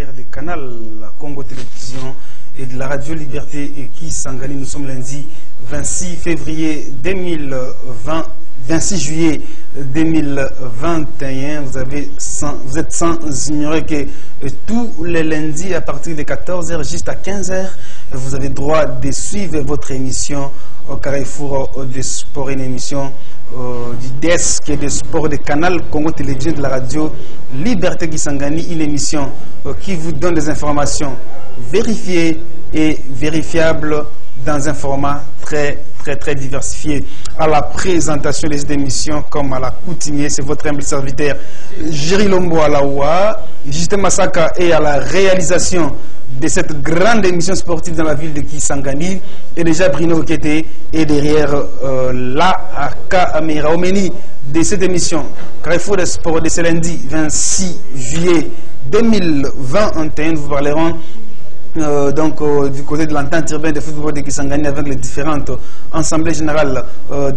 téléspectateurs de Canal Congo Télévision et de la Radio Liberté et qui s'engage. Nous sommes lundi 26 février 2020, 26 juillet 2021. Vous êtes sans ignorer que tous les lundis à partir de 14h jusqu'à 15h, vous avez droit de suivre votre émission au Carrefour de Sport, une émission du desk de sport de Canal Congo Télévision de la Radio Liberté Kisangani, une émission qui vous donne des informations vérifiées et vérifiables dans un format très diversifié. À la présentation de cette émission, comme à la coutumier, c'est votre humble serviteur Jerry Lombo Alaoua, Justin Massaka, et à la réalisation de cette grande émission sportive dans la ville de Kisangani, et déjà Bruno Okete est derrière la caméra. Au menu de cette émission Carrefour des Sports de ce lundi 26 juillet 2021, nous vous parlerons du côté de l'entente urbaine de football de Kisangani avec les différentes assemblées générales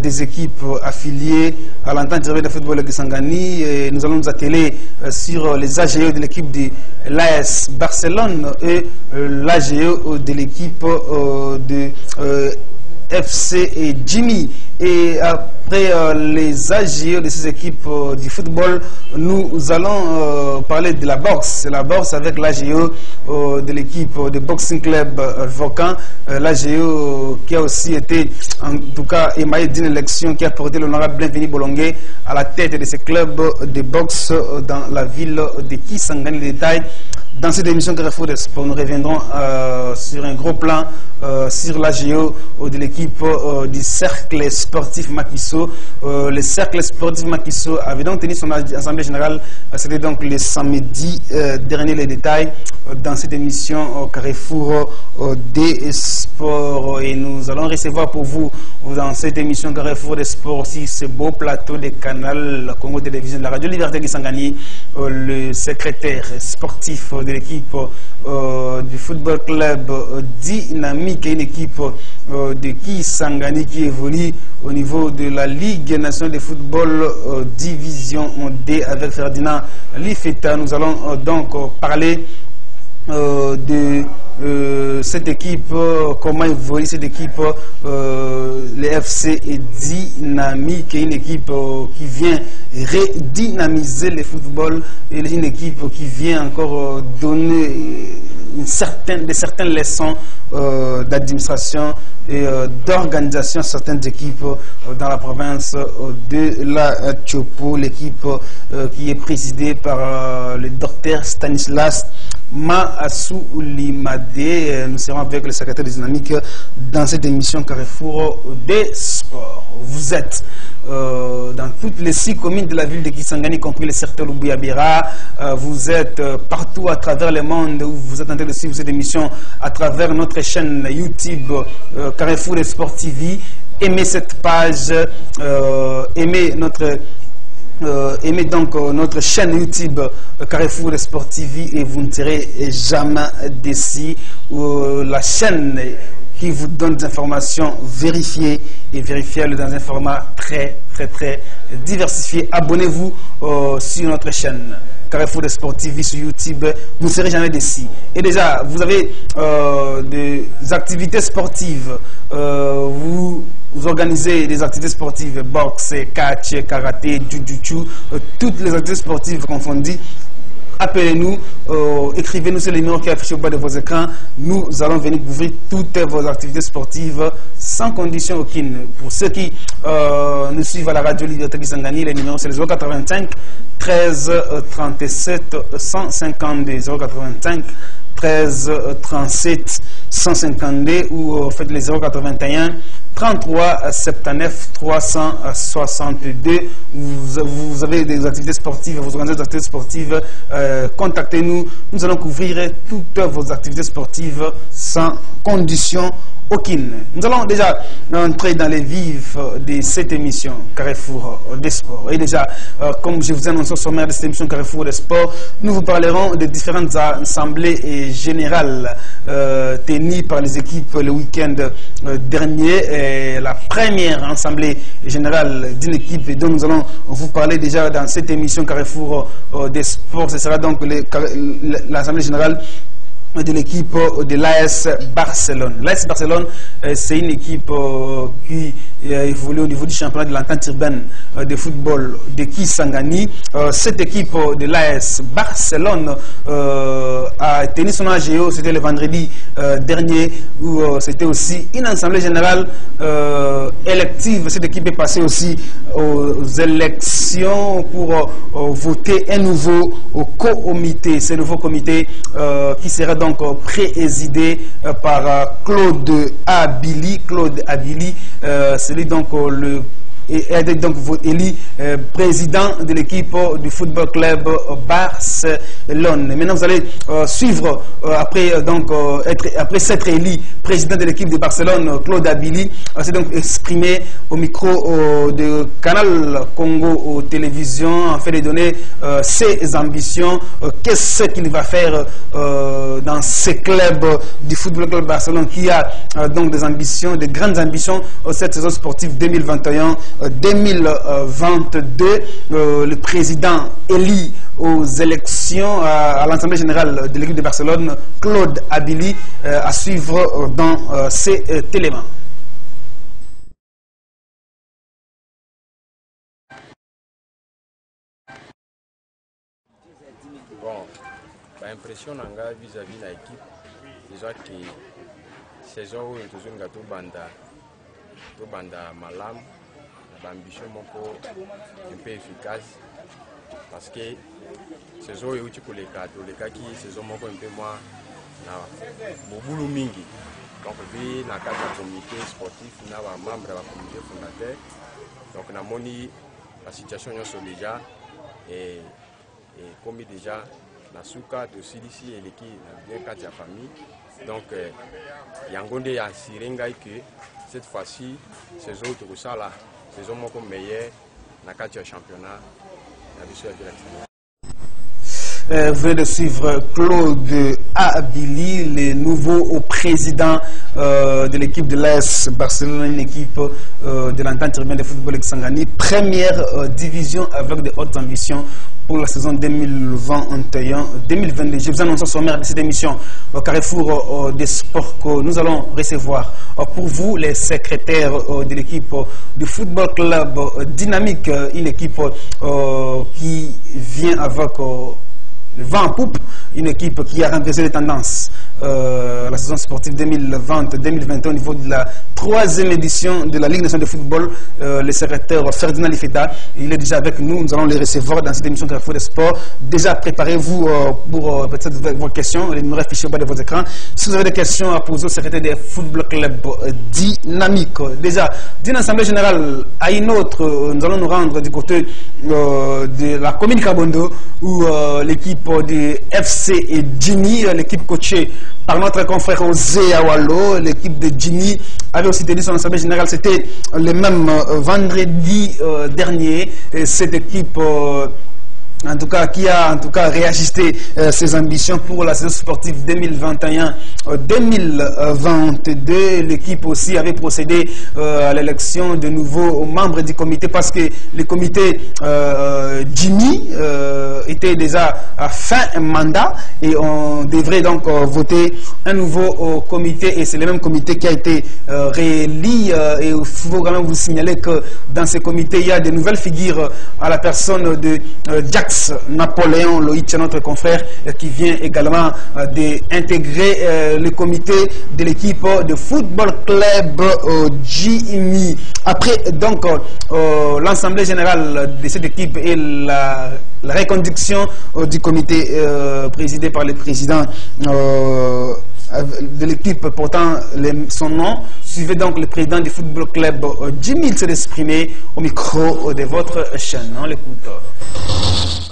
des équipes affiliées à l'entente urbaine de football de Kisangani. Et nous allons nous atteler sur les AGE de l'équipe de l'AS Barcelone et l'AGE de l'équipe de FC et Jimmy. Et après les AGE de ces équipes du football, nous allons parler de la boxe. La boxe avec l'AGE de l'équipe de Boxing Club Volcan. L'AGE qui a aussi été, en tout cas, émaillé d'une élection qui a porté l'honorable Bienvenu Bolongué à la tête de ce club de boxe dans la ville de Kisangani. Les détails dans cette émission Carrefour des Sports. Nous reviendrons sur un gros plan sur l'AGE de l'équipe du cercle sportif Makiso. Le cercle sportif Makiso avait donc tenu son assemblée générale. C'était donc le samedi dernier. Les détails dans cette émission Carrefour des Sports. Et nous allons recevoir pour vous dans cette émission Carrefour des Sports aussi ce beau plateau de Canal Congo Télévision de la Radio Liberté Kisangani, le secrétaire sportif de l'équipe du football club Dynamique, une équipe de Kisangani qui évolue au niveau de la Ligue nationale de football division D avec Ferdinand Lifeta. Nous allons donc parler de cette équipe, comment évolue cette équipe, les FC et Dynamique, une équipe qui vient redynamiser le football, et une équipe qui vient encore donner certaines leçons d'administration et d'organisation à certaines équipes dans la province de la Tchopo, l'équipe qui est présidée par le docteur Stanislas Maassou Limade. Nous serons avec le secrétaire Dynamique dans cette émission Carrefour des Sports. Vous êtes dans toutes les 6 communes de la ville de Kisangani, y compris le secteur Loubouya-Bira. Vous êtes partout à travers le monde où vous êtes en train de suivre cette émission à travers notre chaîne YouTube Carrefour des Sports TV. Aimez cette page, aimez donc notre chaîne YouTube Carrefour des Sports TV et vous ne serez jamais déçus. La chaîne qui vous donne des informations vérifiées et vérifiables dans un format très diversifié. Abonnez-vous sur notre chaîne Carrefour des Sports TV sur YouTube, vous ne serez jamais déçus. Et déjà, vous avez des activités sportives, vous organisez des activités sportives, boxe, catch, karaté, jujutsu, toutes les activités sportives confondues. Appelez-nous, écrivez-nous sur les numéros qui affichent au bas de vos écrans. Nous allons venir couvrir toutes vos activités sportives sans condition aucune. Pour ceux qui nous suivent à la radio Liberté Kisangani, les numéros c'est le 085 13 37 152, 085 13 37 152 ou faites les 081 33 79 362. Vous avez des activités sportives, vous organisez des activités sportives, contactez-nous. Nous allons couvrir toutes vos activités sportives sans condition aucune. Nous allons déjà entrer dans les vifs de cette émission Carrefour des Sports. Et déjà, comme je vous ai annoncé au sommaire de cette émission Carrefour des Sports, nous vous parlerons des différentes assemblées générales tenues par les équipes le week-end dernier. la première assemblée générale d'une équipe dont nous allons vous parler déjà dans cette émission Carrefour des sports. Ce sera donc l'assemblée générale de l'équipe de l'AS Barcelone. L'AS Barcelone, c'est une équipe qui évolue au niveau du championnat de l'entente urbaine de football de Kisangani. Cette équipe de l'AS Barcelone a tenu son AGO, c'était le vendredi dernier, où c'était aussi une assemblée générale élective. Cette équipe est passée aussi aux élections pour voter un nouveau comité. Ce nouveau comité qui sera donc présidé par Claude Abili. Claude Abili, c'est lui donc est donc élu président de l'équipe du football club Barcelone. Maintenant, vous allez suivre après s'être élu président de l'équipe de Barcelone, Claude Abili s'est donc exprimé au micro de Canal Congo Télévision en fait de donner ses ambitions. Qu'est-ce qu'il va faire dans ces clubs du football club Barcelone qui a donc des ambitions, de grandes ambitions cette saison sportive 2021-2022. Le président élu aux élections à l'Assemblée générale de l'équipe de Barcelone, Claude Abili, à suivre dans ces éléments. Bon, l'impression vis-à-vis de l'équipe, déjà que saison où nous avons gâteau banda malam, l'ambition un peu efficace parce que saison où tu peux les cas qui saison un peu moins na boulou mingi. Donc puis dans le cadre du comité sportif, nous avons membre de la comité fondateur. Donc nous avons la situation déjà et comme déjà la souka de Silici et l'équipe bien cadre de la famille. Donc Yangonde a assuré que cette fois-ci saison où ça là saison meilleure dans le cadre du championnat. Vous venez de suivre Claude Abili, le nouveau président de l'équipe de l'AS Barcelone, une équipe de l'entente urbaine de football Kisangani, première division avec de hautes ambitions pour la saison 2021-2022. Je vous annonce au sommaire de cette émission au Carrefour des sports que nous allons recevoir pour vous les secrétaires de l'équipe du football club Dynamique, une équipe qui vient avec le vent en poupe, une équipe qui a renversé les tendances la saison sportive 2020-2021 au niveau de la 3e édition de la Ligue nationale de football. Le secrétaire Ferdinand Lifeta, il est déjà avec nous, nous allons les recevoir dans cette émission Carrefour des sports. Déjà, préparez-vous pour peut-être vos questions, les numéros affichés au bas de vos écrans. Si vous avez des questions à poser au secrétaire des football club Dynamique, déjà, d'une assemblée générale à une autre, nous allons nous rendre du côté de la commune Kabondo où l'équipe de FC Jimmy, l'équipe coachée par notre confrère Osé Awalo, l'équipe de Jimmy avait aussi tenu son assemblée générale, c'était le même vendredi dernier. Et cette équipe en tout cas, qui a réajusté ses ambitions pour la saison sportive 2021-2022. L'équipe aussi avait procédé à l'élection de nouveaux membres du comité parce que le comité Jimmy était déjà à fin mandat et on devrait donc voter un nouveau comité et c'est le même comité qui a été réélu. Et il faut quand même vous signaler que dans ce comité, il y a de nouvelles figures à la personne de Jack Napoléon Loïc, notre confrère, qui vient également d'intégrer le comité de l'équipe de football club Jimmy. Après donc l'assemblée générale de cette équipe et la reconduction du comité présidé par le président de l'équipe portant son nom, suivez donc le président du football club Jimmy s'est exprimé au micro de votre chaîne. On l'écoute.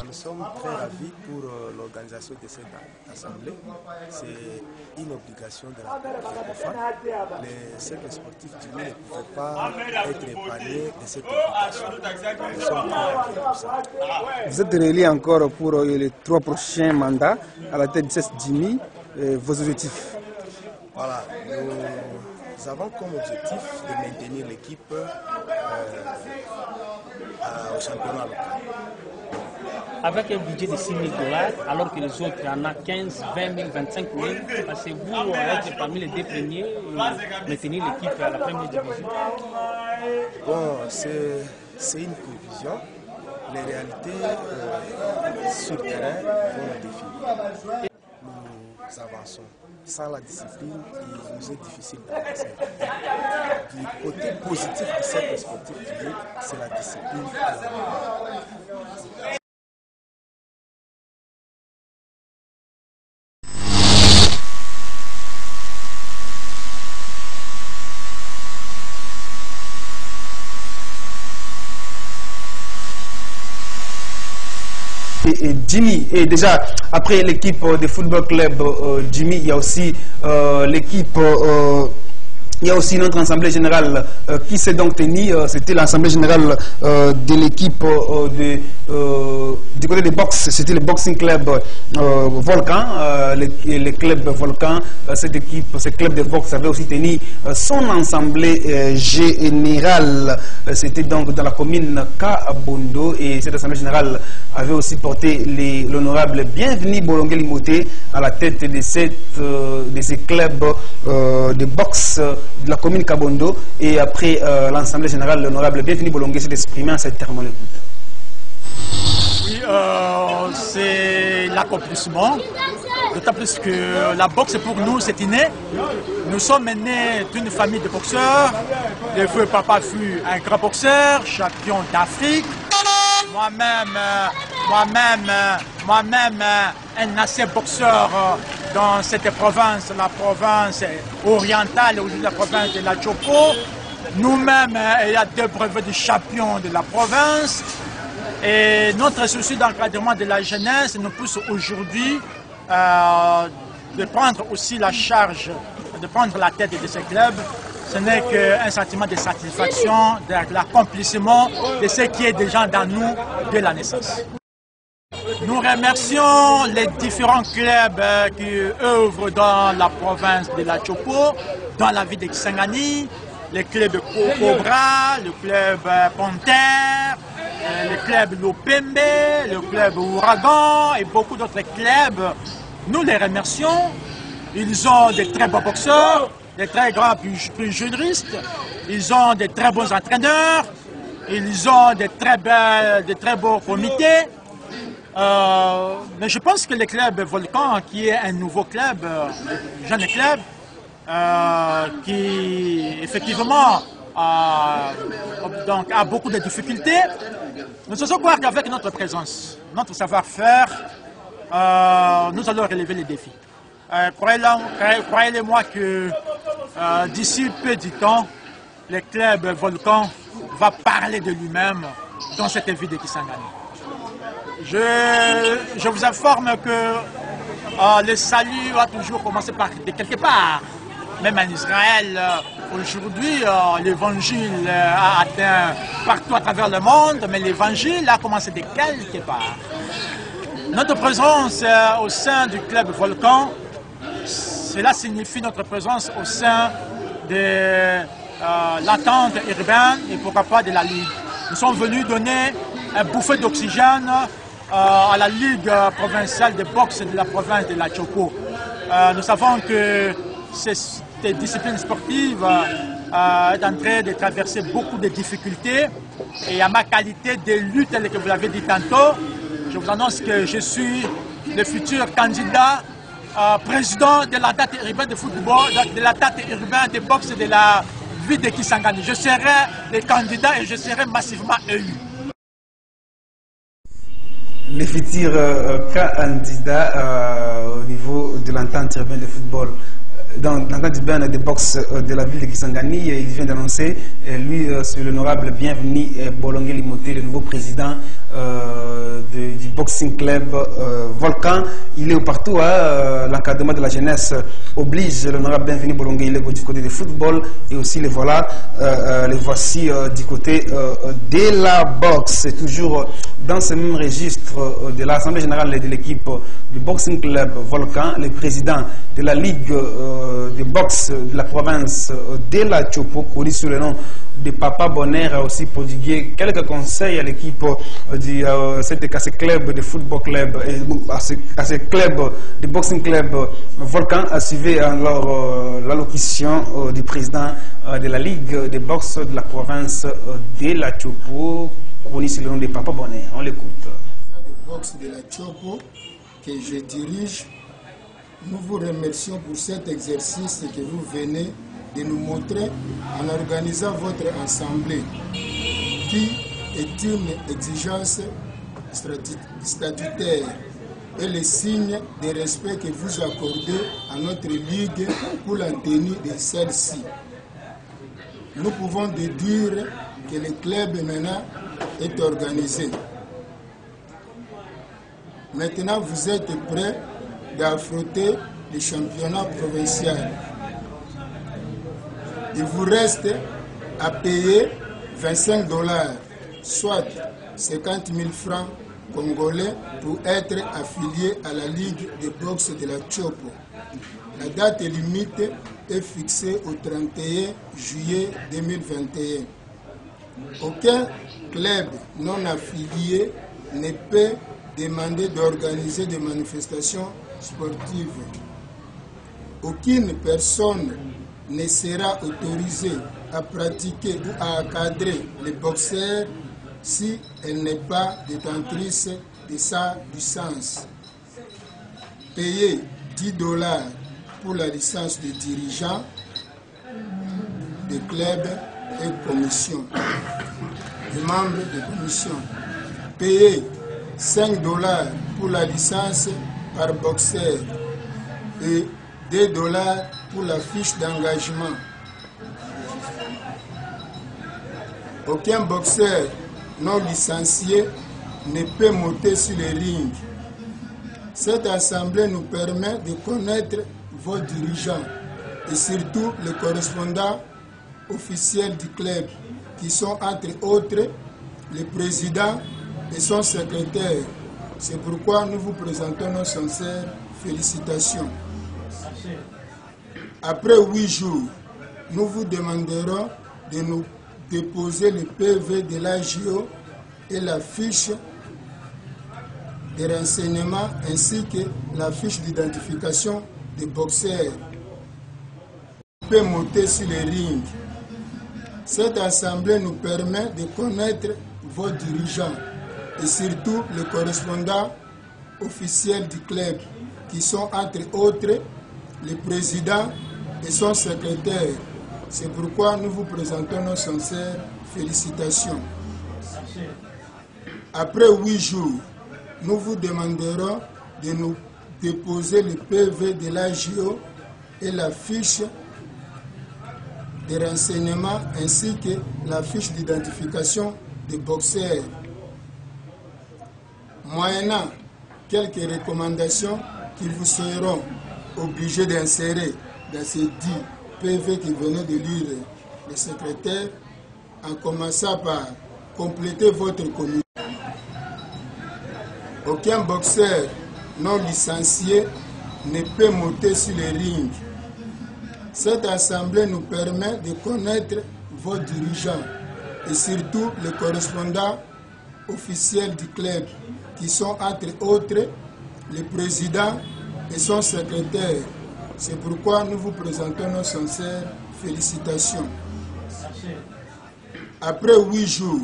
Nous sommes très ravis pour l'organisation de cette assemblée. C'est une obligation de la FOFA. Les cercles sportifs du Mali ne pouvaient pas être épargnés de cette obligation. Nous sommes très ravis pour ça. Vous êtes réélu encore pour les 3 prochains mandats à la tête de cette Jimmy. Vos objectifs? Voilà, nous avons comme objectif de maintenir l'équipe au championnat local. Avec un budget de 6 000 $, alors que les autres en ont 15, 20 000, 25 000, pensez-vous être parmi les deux premiers et maintenir l'équipe à la première division? Bon, c'est une prévision. Les réalités sur le terrain vont le définir. Nous avançons. Sans la discipline, il nous est difficile d'avancer. Du côté positif du cercle sportif du Ligue, c'est la discipline. Et Jimmy, et déjà après l'équipe de Football Club Jimmy, il y a aussi l'équipe, il y a aussi notre assemblée générale qui s'est donc tenue. C'était l'assemblée générale de l'équipe du côté des boxe. C'était le Boxing Club Volcan. Le club Volcan, cette équipe, ce club de boxe avait aussi tenu son assemblée générale. C'était donc dans la commune Kabondo. Et cette assemblée générale avait aussi porté l'honorable Bienvenu Bolongue Limoté à la tête de ces clubs de boxe de la commune Kabondo. Et après l'Assemblée générale, l'honorable Bienvenu Bolongue s'est exprimé en ces termes. Oui, c'est l'accomplissement. D'autant plus que la boxe pour nous c'est inné. Nous sommes nés d'une famille de boxeurs. Le vieux papa fut un grand boxeur, champion d'Afrique. Moi-même, un ancien boxeur dans cette province, la province orientale, aujourd'hui la province de la Chopo. Nous-mêmes, il y a 2 brevets de champion de la province. Et notre souci d'encadrement de la jeunesse nous pousse aujourd'hui de prendre aussi la charge, de prendre la tête de ces clubs. Ce n'est qu'un sentiment de satisfaction, de l'accomplissement de ce qui est déjà dans nous dès la naissance. Nous remercions les différents clubs qui œuvrent dans la province de la Chopo, dans la ville de Kisangani, le club Cobra, le club Panther, le club Lopembe, le club Ouragan et beaucoup d'autres clubs. Nous les remercions. Ils ont de très bons boxeurs, de très grands juristes, ils ont de très bons entraîneurs, ils ont de très beaux comités. Mais je pense que le club Volcan, qui est un nouveau club, un jeune club, qui effectivement donc, a beaucoup de difficultés, nous allons croire qu'avec notre présence, notre savoir-faire, nous allons relever les défis. Croyez-moi que d'ici peu de temps, le club Volcan va parler de lui-même dans cette ville de Kisangani. Je vous informe que le salut va toujours commencer par de quelque part. Même en Israël, aujourd'hui, l'évangile a atteint partout à travers le monde, mais l'évangile a commencé de quelque part. Notre présence au sein du club Volcan, cela signifie notre présence au sein de l'entente urbaine et pourquoi pas de la Ligue. Nous sommes venus donner un bouffée d'oxygène à la Ligue provinciale de boxe de la province de la Chopo. Nous savons que cette discipline sportive est en train de traverser beaucoup de difficultés et à ma qualité d'élu tel que vous l'avez dit tantôt, je vous annonce que je suis le futur candidat président de la date urbaine de football, de la date urbaine de boxe de la ville de Kisangani. Je serai le candidat et je serai massivement élu. Les futurs candidats au niveau de l'entente urbaine de football, dans l'entente urbaine de boxe de la ville de Kisangani, il vient d'annoncer, lui, c'est l'honorable Bienvenu Bolongue Limoté, le nouveau président du boxing club Volcan. Il est partout, l'encadrement de la jeunesse oblige l'honorable Bienvenu Bolongue, il est du côté du football, et aussi les voilà, les voici du côté de la boxe. C'est toujours dans ce même registre de l'Assemblée générale de l'équipe du boxing club Volcan, le président de la ligue de boxe de la province de la Chopo, connu sous le nom de Papa Bonner, a aussi prodigué quelques conseils à l'équipe à ce club de football club et à ce club de boxing club Volcan, a suivi l'allocution du président de la ligue de boxe de la province de la Chopo, connu sous le nom de Papa Bonner. On l'écoute. Le boxe de la Chopo que je dirige, nous vous remercions pour cet exercice que vous venez de nous montrer en organisant votre assemblée, qui est une exigence statutaire et le signe de respect que vous accordez à notre ligue pour la tenue de celle-ci. Nous pouvons déduire que le club maintenant est organisé. Maintenant, vous êtes prêts d'affronter le championnat provincial. Il vous reste à payer 25 $, soit 50 000 francs congolais pour être affilié à la Ligue de boxe de la Chopo. La date limite est fixée au 31 juillet 2021. Aucun club non affilié ne peut demander d'organiser des manifestations sportives. Aucune personne ne sera autorisée à pratiquer ou à encadrer les boxeurs si elle n'est pas détentrice de sa licence. Payer 10 $ pour la licence de dirigeant de club et commission, de membres de commission. Payer 5 $ pour la licence par boxeur et 2 $ pour la fiche d'engagement. Aucun boxeur non licencié ne peut monter sur le ring. Cette assemblée nous permet de connaître vos dirigeants et surtout les correspondants officiels du club qui sont entre autres le président et son secrétaire. C'est pourquoi nous vous présentons nos sincères félicitations. Après 8 jours, nous vous demanderons de nous déposer le PV de l'AGO et la fiche de renseignement ainsi que la fiche d'identification des boxeurs. Vous pouvez monter sur le ring. Cette assemblée nous permet de connaître vos dirigeants et surtout les correspondants officiels du club qui sont entre autres le président et son secrétaire. C'est pourquoi nous vous présentons nos sincères félicitations. Après 8 jours, nous vous demanderons de nous déposer le PV de l'AGO et la fiche de renseignement ainsi que la fiche d'identification des boxeurs. Moyennant quelques recommandations qui vous seront obligés d'insérer dans ces 10 PV qui venaient de lire le secrétaire, en commençant par compléter votre communiqué. Aucun boxeur non licencié ne peut monter sur le ring. Cette assemblée nous permet de connaître vos dirigeants et surtout les correspondants officiels du club qui sont entre autres le président et son secrétaire. C'est pourquoi nous vous présentons nos sincères félicitations. Après 8 jours,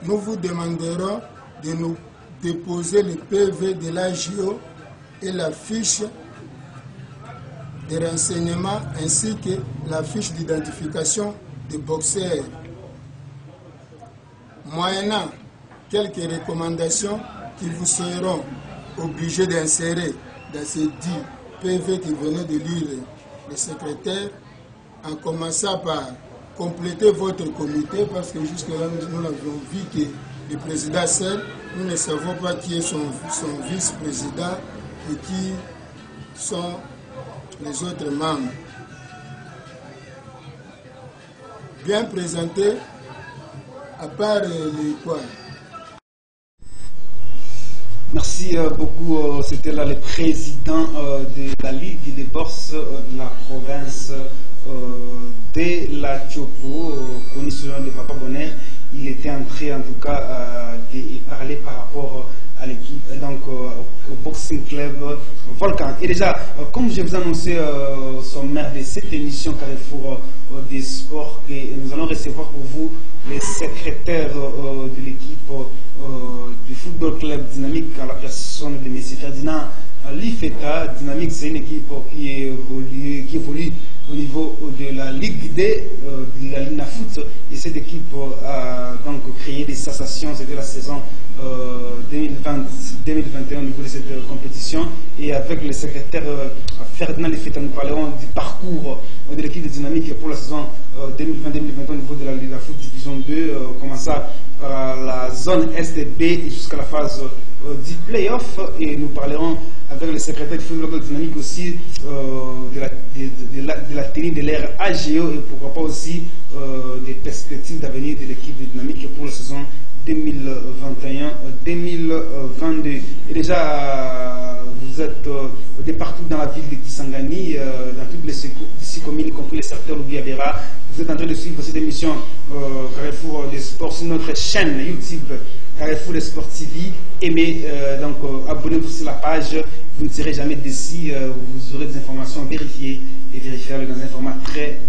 nous vous demanderons de nous déposer le PV de l'AGO et la fiche de renseignement ainsi que la fiche d'identification des boxeurs. Moyennant quelques recommandations qui vous seront obligés d'insérer dans ces 10 PV qui venaient de lire le secrétaire, en commençant par compléter votre comité parce que jusque-là, nous l'avons vu que le président seul, nous ne savons pas qui est son vice-président et qui sont les autres membres. Bien présenté, à part les points. Merci beaucoup. C'était là le président de la Ligue des bourses de la province de la Chopo, connu sous le nom de Papa Bonnet. Il était entré en tout cas de parler par rapport à l'équipe, donc au Boxing Club Volcan. Et déjà, comme je vous annonçais au sommaire de cette émission Carrefour des sports, et nous allons recevoir pour vous les secrétaires de l'équipe du Football Club Dynamique à la personne de M. Ferdinand Lifeta. Dynamique, c'est une équipe qui évolue au niveau de la Ligue D, de la Ligue Foot. Et cette équipe a donc créé des sensations. C'était la saison 2020-2021 au niveau de cette compétition. Et avec le secrétaire Ferdinand Lifeta, nous parlerons du parcours de l'équipe de Dynamique pour la saison 2020-2021 au niveau de la Ligue Foot Division 2, commençant par la zone SDB jusqu'à la phase du play-off. Et nous parlerons avec le secrétaire du football dynamique aussi de la tenue de l'ère AGO et pourquoi pas aussi des perspectives d'avenir de l'équipe de Dynamique pour la saison 2021-2022. Et déjà, vous êtes de partout dans la ville de Kisangani, dans toutes les 6 communes, y compris les secteurs Loubiabera. Vous êtes en train de suivre cette émission Carrefour des Sports sur notre chaîne YouTube Carrefour des Sports TV. Aimez, donc abonnez-vous sur la page, vous ne serez jamais déçus, vous aurez des informations vérifiées et vérifiables dans un format très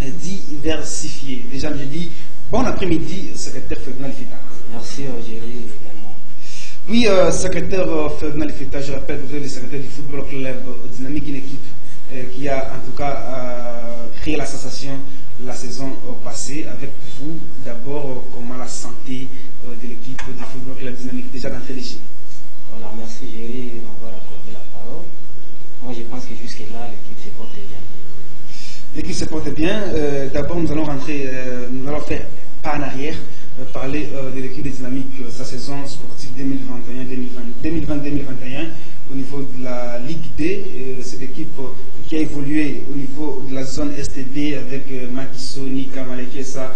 diversifié. Déjà, je dis bon après-midi, secrétaire Ferdinand Lifeta. Merci, Géry, également. Oui, secrétaire Ferdinand Lifeta, je rappelle que vous êtes le secrétaire du Football Club Dynamique, une équipe qui a en tout cas créé la sensation la saison passée. Avec vous, d'abord, comment la santé de l'équipe du Football Club Dynamique déjà d'entrée de jeu? Voilà, merci Géry de m'avoir accordé la parole. Moi, je pense que jusque-là, l'équipe se porte bien. L'équipe se porte bien. D'abord, nous allons rentrer, nous allons faire pas en arrière, parler de l'équipe de Dynamique, sa saison sportive 2020-2021 au niveau de la Ligue D. C'est l'équipe qui a évolué au niveau de la zone STB avec Makiso, Nika, Malekesa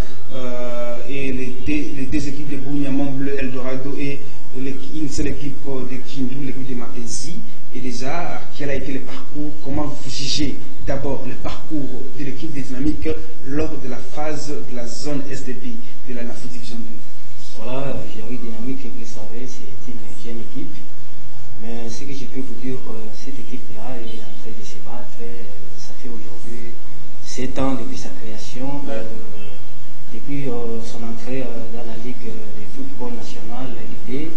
et les deux équipes de Bounia, Montbleu, Eldorado et une seule équipe de Kindu, l'équipe de Mapenzi. Et déjà, quel a été le parcours? Comment vous jugez d'abord le parcours de l'équipe de Dynamique lors de la phase de la zone SDB de la NAFO Division 2? Voilà, Géry Dynamique, vous le savez, c'est une jeune équipe. Mais ce que je peux vous dire, cette équipe-là est en train de se battre. Ça fait aujourd'hui 7 ans depuis sa création, depuis son entrée dans la Ligue de football national, la Ligue D,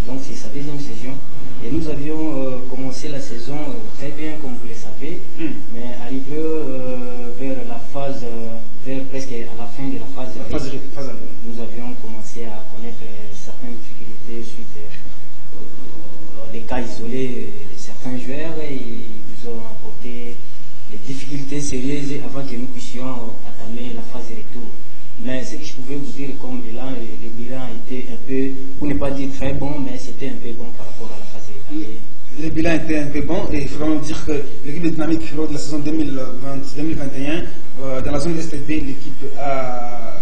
donc c'est sa deuxième saison. Et nous avions commencé la saison très bien, comme vous le savez, mais arrivé vers la phase, vers presque à la fin de la phase, nous avions commencé à connaître certaines difficultés suite des cas isolés de certains joueurs et ils nous ont apporté des difficultés sérieuses avant que nous puissions entamer la phase de retour. Mais ce que je pouvais vous dire comme bilan, le bilan était un peu, pour ne pas dire très bon, mais c'était un peu bon par rapport à la phase de retour. Le bilan était un peu bon et il faut vraiment dire que l'équipe de Dynamique lors de la saison 2020-2021, dans la zone STB, l'équipe a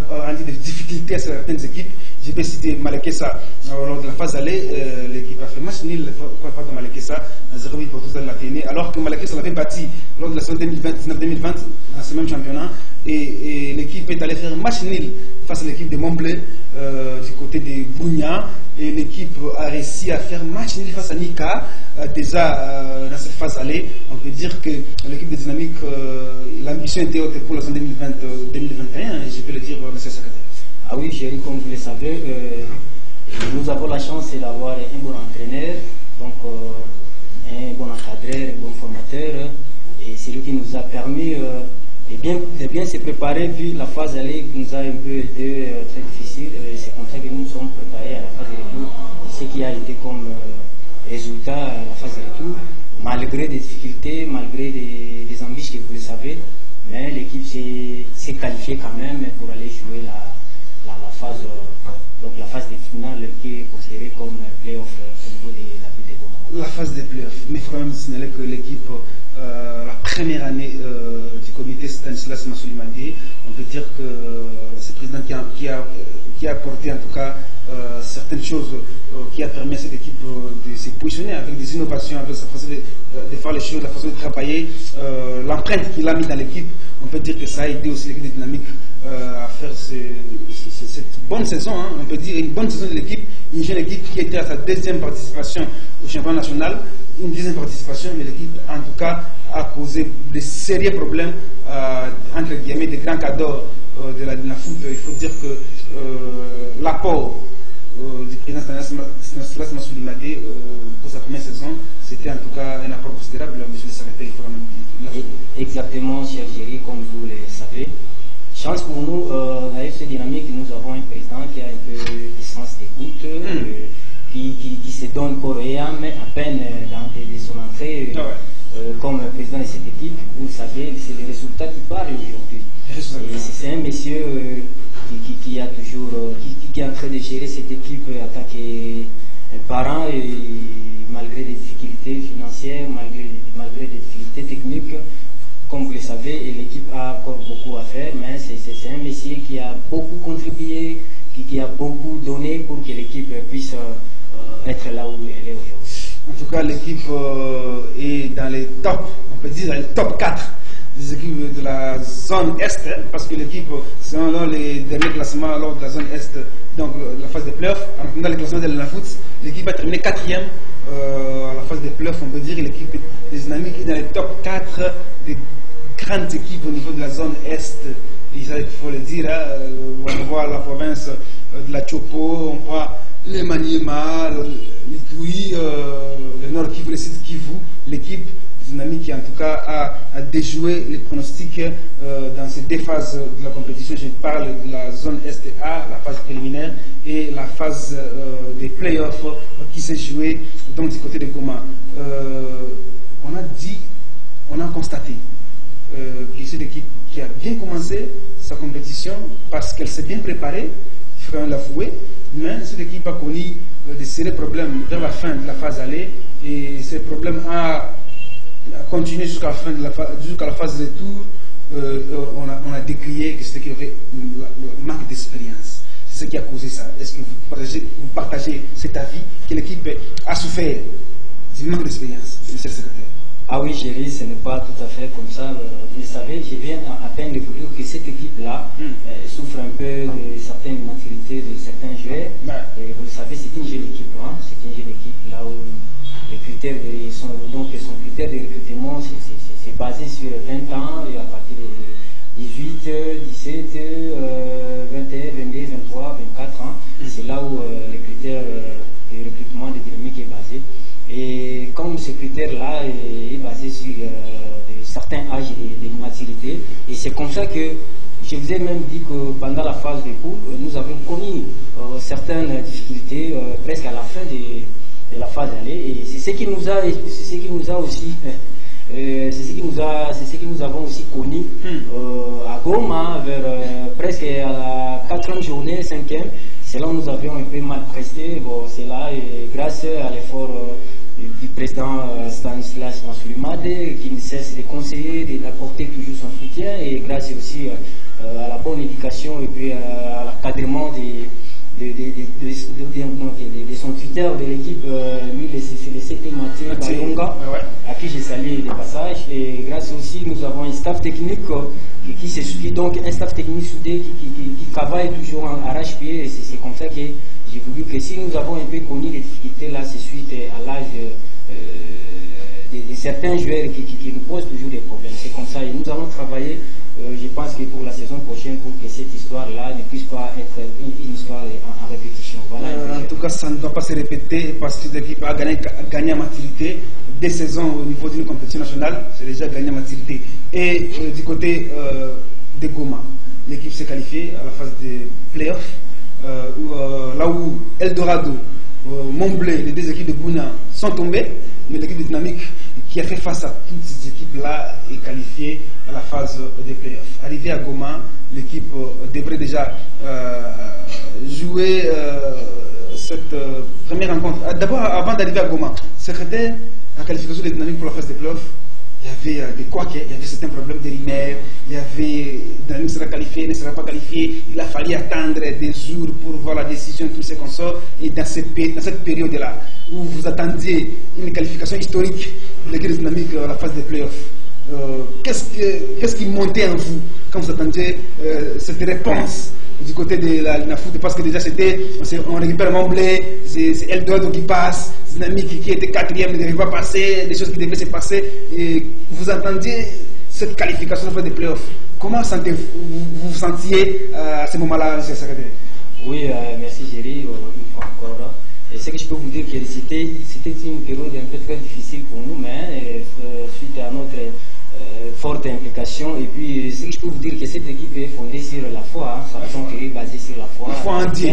rendu des difficultés à certaines équipes. Je peux citer Malekesa lors de la phase allée, l'équipe a fait match nul contre Malekesa, 0-8 pour tous à l'Athénée, alors que Malekesa l'avait battu lors de la saison 2019-2020 dans ce même championnat. Et l'équipe est allée faire match nul face à l'équipe de Montbleu du côté de Bounia. Et l'équipe a réussi à faire match nul face à Nika. Déjà dans cette phase allée, on peut dire que l'équipe de Dynamique, l'ambition était haute pour la saison 2020-2021, je peux le dire, monsieur le secrétaire. Ah oui, Géry, comme vous le savez, nous avons la chance d'avoir un bon entraîneur, donc un bon encadreur, un bon formateur, et c'est lui qui nous a permis de bien se préparer, vu la phase allée qui nous a un peu été très difficile. C'est comme ça que nous nous sommes préparés à la phase de retour, ce qui a été comme résultat à la phase de retour, malgré des difficultés, malgré des embûches que vous le savez. Mais l'équipe s'est qualifiée quand même pour aller jouer la phase des finales qui est considérée comme play-off au niveau de la ville de Goma. La phase des play-offs, mais il faut quand même signaler que l'équipe, la première année du comité Stanislas Masoulimadi, on peut dire que c'est le président qui a apporté en tout cas certaines choses qui a permis à cette équipe de se positionner avec des innovations, avec sa façon de faire les choses, la façon de travailler, l'empreinte qu'il a mis dans l'équipe. On peut dire que ça a aidé aussi l'équipe de Dynamique à faire cette bonne saison, hein. On peut dire une bonne saison de l'équipe, une jeune équipe qui était à sa deuxième participation au championnat national, une deuxième participation, mais l'équipe en tout cas a causé de sérieux problèmes entre guillemets des grands cadors de la foot. Il faut dire que l'apport du président Stanislas Masoulimadi pour sa première saison, c'était en tout cas un apport considérable, monsieur le secrétaire, il faut même dire. Exactement, cher Géry, comme vous le savez. Chance pour nous, la FC Dynamique, nous avons un président qui a un peu de sens d'écoute, qui se donne corps et âme à peine dans son entrée comme président de cette équipe. Vous le savez, c'est les résultats qui parlent aujourd'hui. C'est un monsieur qui a toujours, qui est en train de gérer cette équipe en tant que parent, et malgré des difficultés financières, malgré des difficultés techniques. Comme vous le savez, l'équipe a encore beaucoup à faire, mais c'est un monsieur qui a beaucoup contribué, qui a beaucoup donné pour que l'équipe puisse être là où elle est aujourd'hui. En tout cas, l'équipe est dans les top, on peut dire dans les top 4 des équipes de la zone Est, parce que l'équipe, selon les derniers classements lors de la zone Est, donc la phase des playoffs, en attendant les classements de la foot, l'équipe a terminé 4e à la phase des playoffs. On peut dire que l'équipe des Dynamiques est dans les top 4 des grandes équipes au niveau de la zone Est. Et ça, il faut le dire, on voit la province de la Chopo, on voit les Maniema, l'Itouï, le Nord Kivu, le Sud Kivu, l'équipe Dynamique qui en tout cas a déjoué les pronostics dans ces deux phases de la compétition. Je parle de la zone Est-A, la phase préliminaire, et la phase des playoffs qui s'est jouée donc du côté de Goma. On a constaté que cette équipe qui a bien commencé sa compétition parce qu'elle s'est bien préparée, il faut l'avouer, mais cette équipe a connu de sérieux problèmes vers la fin de la phase aller, et ces problèmes a continué jusqu'à la fin de jusqu'à la phase de retour. On a décrié que c'était qu'il y avait un manque d'expérience. C'est ce qui a causé ça. Est-ce que vous partagez cet avis que l'équipe a souffert du manque d'expérience, monsieur le secrétaire? Ah oui, Géry, ce n'est pas tout à fait comme ça. Vous savez, je viens à peine de vous dire que cette équipe-là souffre un peu de certaines immaturités de certains joueurs. Et vous le savez, c'est une jeune équipe. Hein? C'est une jeune équipe là où les critères son critère de recrutement, c'est basé sur 20 ans, et à partir de 18, 17, 21, 22, 23, 24 ans, c'est là où les critères de recrutement de Dynamique est basé. Et comme ce critère-là est basé sur certains âges de maturité, et c'est comme ça que je vous ai même dit que pendant la phase de poule, nous avons connu certaines difficultés presque à la fin de la phase aller, et c'est ce qui nous a aussi c'est ce que nous avons aussi connu à Goma vers presque à la 4e journée, 5e. C'est là où nous avions un peu mal presté. Bon, c'est là, et grâce à l'effort du président Stanislas Masoulimadi, qui ne cesse de conseiller, d'apporter toujours son soutien, et grâce aussi à la bonne éducation et puis à l'encadrement de son tuteur de l'équipe, lui, le CT Mathieu Bayonga, à qui j'ai salué des passages. Et grâce aussi, nous avons un staff technique qui se suit, donc un staff technique soudé qui travaille toujours en arrache-pied. Et c'est comme ça que j'ai voulu que si nous avons un peu connu les difficultés là, c'est suite à l'âge de certains joueurs qui nous posent toujours des problèmes. C'est comme ça, et nous allons travailler, je pense que pour la saison prochaine, pour que cette histoire-là ne puisse pas être une histoire en répétition. Voilà, en tout cas, ça ne doit pas se répéter, parce que l'équipe a gagné en maturité. Des saisons au niveau d'une compétition nationale, c'est déjà gagné en maturité. Et du côté de Goma, l'équipe s'est qualifiée à la phase des playoffs, là où Eldorado, Montblé, les deux équipes de Bouna sont tombées, mais l'équipe de Dynamique qui a fait face à toutes ces équipes-là et qualifié à la phase des playoffs. Arrivé à Goma, l'équipe devrait déjà jouer cette première rencontre. D'abord, avant d'arriver à Goma, secrétaire, la qualification des Dynamiques pour la phase des playoffs, il y avait des couacs, il y avait certains problèmes de l'IMER, il y avait Dynamique sera qualifié, ne sera pas qualifié, il a fallu attendre des jours pour voir la décision, tout ce qu'on sort. Et dans cette période-là, où vous attendiez une qualification historique de l'équipe Dynamique à la phase des playoffs, qu'est-ce qui montait en vous quand vous attendiez cette réponse du côté de la foot? Parce que déjà on récupère Momblé, c'est Eldorado qui passe, Dynamique qui était quatrième ne devait pas passer, des choses qui devaient se passer, et vous attendiez cette qualification des playoffs. Comment vous sentiez à ce moment-là, M. le secrétaire? Oui, merci Géry, une fois encore. Et ce que je peux vous dire, que c'était une période un peu très difficile pour nous, mais suite à notre forte implication. Et puis, ce que je peux vous dire, que cette équipe est fondée sur la foi, sa raison est basée sur la foi. La foi en Dieu.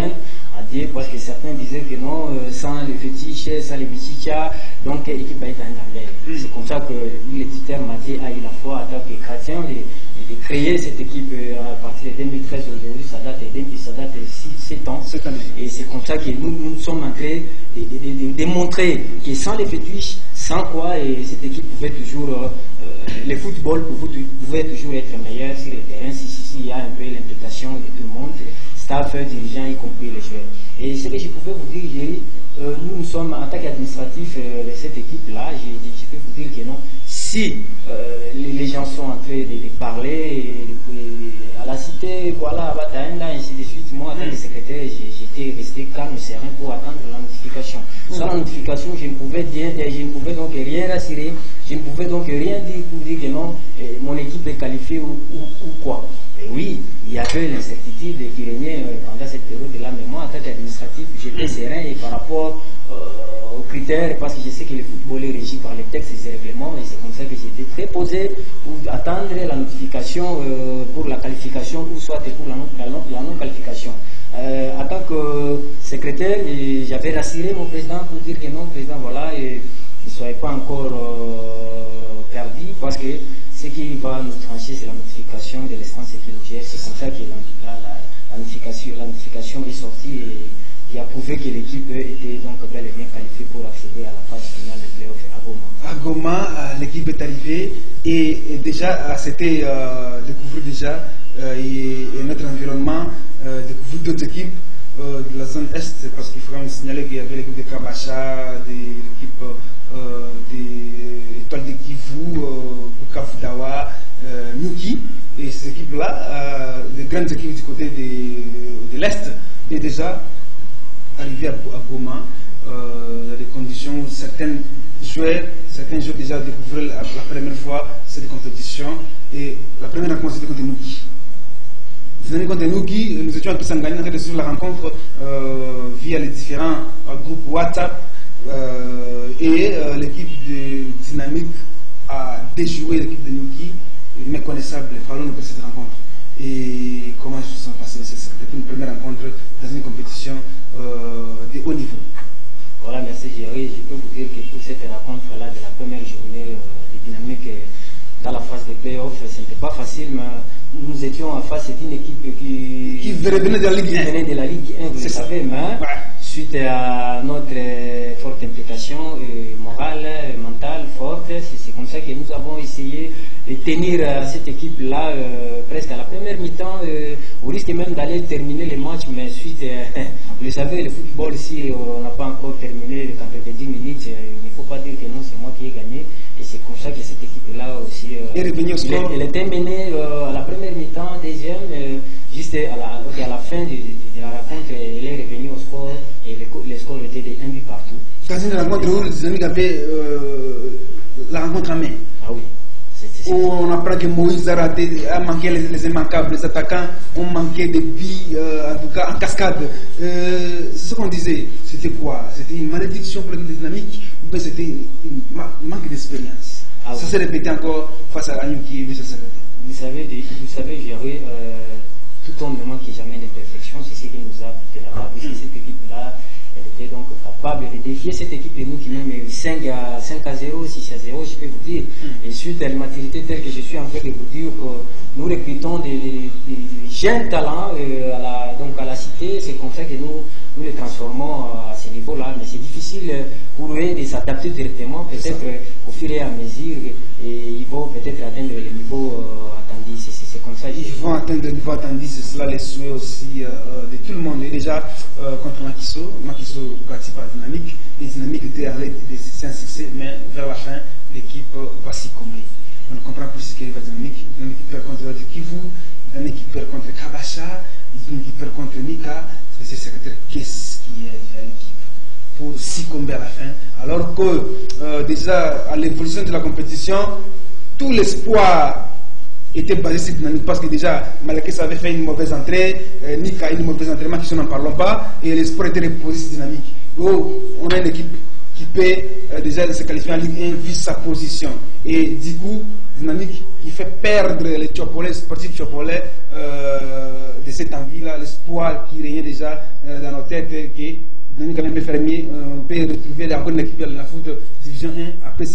À Dieu, parce que certains disaient que non, sans les fétiches, sans les bichichas, donc l'équipe va être en C'est comme ça que l'éditeur Mathieu a eu la foi en tant que chrétien de créer cette équipe à partir de 2013. Aujourd'hui, ça date de 7 ans. Et c'est comme ça que nous sommes en train de démontrer que sans les fétiches, sans quoi, et cette équipe pouvait toujours, le football pouvait toujours être meilleur sur le terrain, s'il y a un peu l'implication de tout le monde, staff, dirigeants, y compris les joueurs. Et ce que je pouvais vous dire, Géry, nous sommes en tant qu'administratif de cette équipe-là, je peux vous dire que non, si les gens sont en train de parler à la cité, voilà, à Bataïnda, ainsi de suite, moi, en tant que secrétaire, j'étais resté calme, serein pour attendre la notification. Sans la notification, je ne pouvais donc rien rassurer, je ne pouvais donc rien dire pour dire que non, mon équipe est qualifiée ou quoi. Et oui, il y avait l'incertitude qui régnait pendant cette période-là, mais moi, en tant qu'administratif, j'étais serein et par rapport aux critères, parce que je sais que le football est régi par les textes et les règlements, et c'est comme ça que j'étais très posé pour attendre la notification pour la qualification ou soit pour la non-qualification. En tant que secrétaire, j'avais rassuré mon président pour dire que non, président, voilà, ne soyez pas encore perdu, parce que ce qui va nous trancher, c'est la notification de l'instance sécuritaire. C'est comme ça que la notification est sortie et a prouvé que l'équipe était donc bel et bien qualifiée pour accéder à la phase finale des playoffs à Goma. À Goma, l'équipe est arrivée et déjà c'était découvrir déjà et notre environnement, découvrir d'autres équipes de la zone Est, parce qu'il faut quand même signaler qu'il y avait l'équipe de Kabacha, l'équipe des Étoiles de Kivu, Bukavu Dawa, Nuki, et ces équipes-là, des grandes équipes du côté de l'Est, est déjà arrivé à Goma, dans des conditions où certains joueurs déjà découvraient la première fois cette compétition, et la première rencontre c'était contre Nuki. Contre Nuki, nous étions tous engagés de suivre la rencontre via les différents groupes WhatsApp, et l'équipe de Dynamique a déjoué l'équipe de Nuki, méconnaissable, parlons de cette rencontre. Et comment se sont passés? C'était une première rencontre dans une compétition de haut niveau. Voilà, merci Géry. Je peux vous dire que pour cette rencontre-là de la première journée de Dynamique dans la phase de playoff, ce n'était pas facile, mais nous étions en face d'une équipe qui venait de la Ligue 1, vous le savez, mais suite à notre forte implication morale, mentale, forte, c'est comme ça que nous avons essayé de tenir cette équipe-là presque à la première mi-temps, au risque même d'aller terminer les matchs, mais suite, vous le savez, le football, si on n'a pas encore terminé les 90 minutes, il ne faut pas dire que non, c'est moi qui ai gagné, et c'est comme ça que cette équipe-là aussi, elle était menée à la première mi-temps, deuxième, juste à la fin de la rencontre, elle est revenue au score, et les scores étaient de 1 but partout. C'est une rencontre où les amis avaient la rencontre en main. Ah oui. On apprend que Moïse a manqué les immanquables, les attaquants ont manqué des billes, en tout cas en cascade. C'est ce qu'on disait. C'était quoi? C'était une malédiction pour les dynamiques ou bien c'était un manque d'expérience? Ah, ça s'est répété encore face à Agnew qui est vice-secrétaire. Vous savez, Géry, tout homme ne manque jamais d'imperfection. C'est ce qui nous a de là-bas, puisque cette équipe-là elle était donc capable de défier cette équipe de nous qui même 5 à 0, 6 à 0, je peux vous dire. Et suite à la maturité telle que je suis en train de vous dire que nous recrutons des jeunes talents donc à la cité, c'est comme ça que nous les transformons à ce niveau-là. Mais c'est difficile pour eux de s'adapter directement, peut-être au fur et à mesure, et ils vont peut-être atteindre le niveau attendu. C'est comme ça. Ils vont atteindre le niveau attendu, c'est cela les souhaits aussi de tout le monde. Et déjà, contre Makiso participe à Dynamique. Et Dynamique était avec un succès, mais vers la fin, l'équipe va s'y combler. On comprend plus ce qu'est la Dynamique. Dynamique qui perd contre Kivu, Dynamique qui perd contre Kabasha, Dynamique qui perd contre Nika. C'est secrétaire, qu'est-ce qui est l'équipe pour s'y combler à la fin, alors que déjà à l'évolution de la compétition, tout l'espoir était basé sur Dynamique, parce que déjà Malaké avait fait une mauvaise entrée, Nika a une mauvaise entrée, Makiso n'en parlons pas, et l'espoir était reposé sur Dynamique. Oh, on a une équipe qui peut déjà se qualifier en Ligue 1 vu sa position, et du coup Dynamique qui fait perdre les Tchopolais, sportifs Tchopolais de cette envie-là, l'espoir qui régnait déjà dans nos têtes, que Dynamique a même fermé, on peut retrouver encore une équipe de la foot division 1 après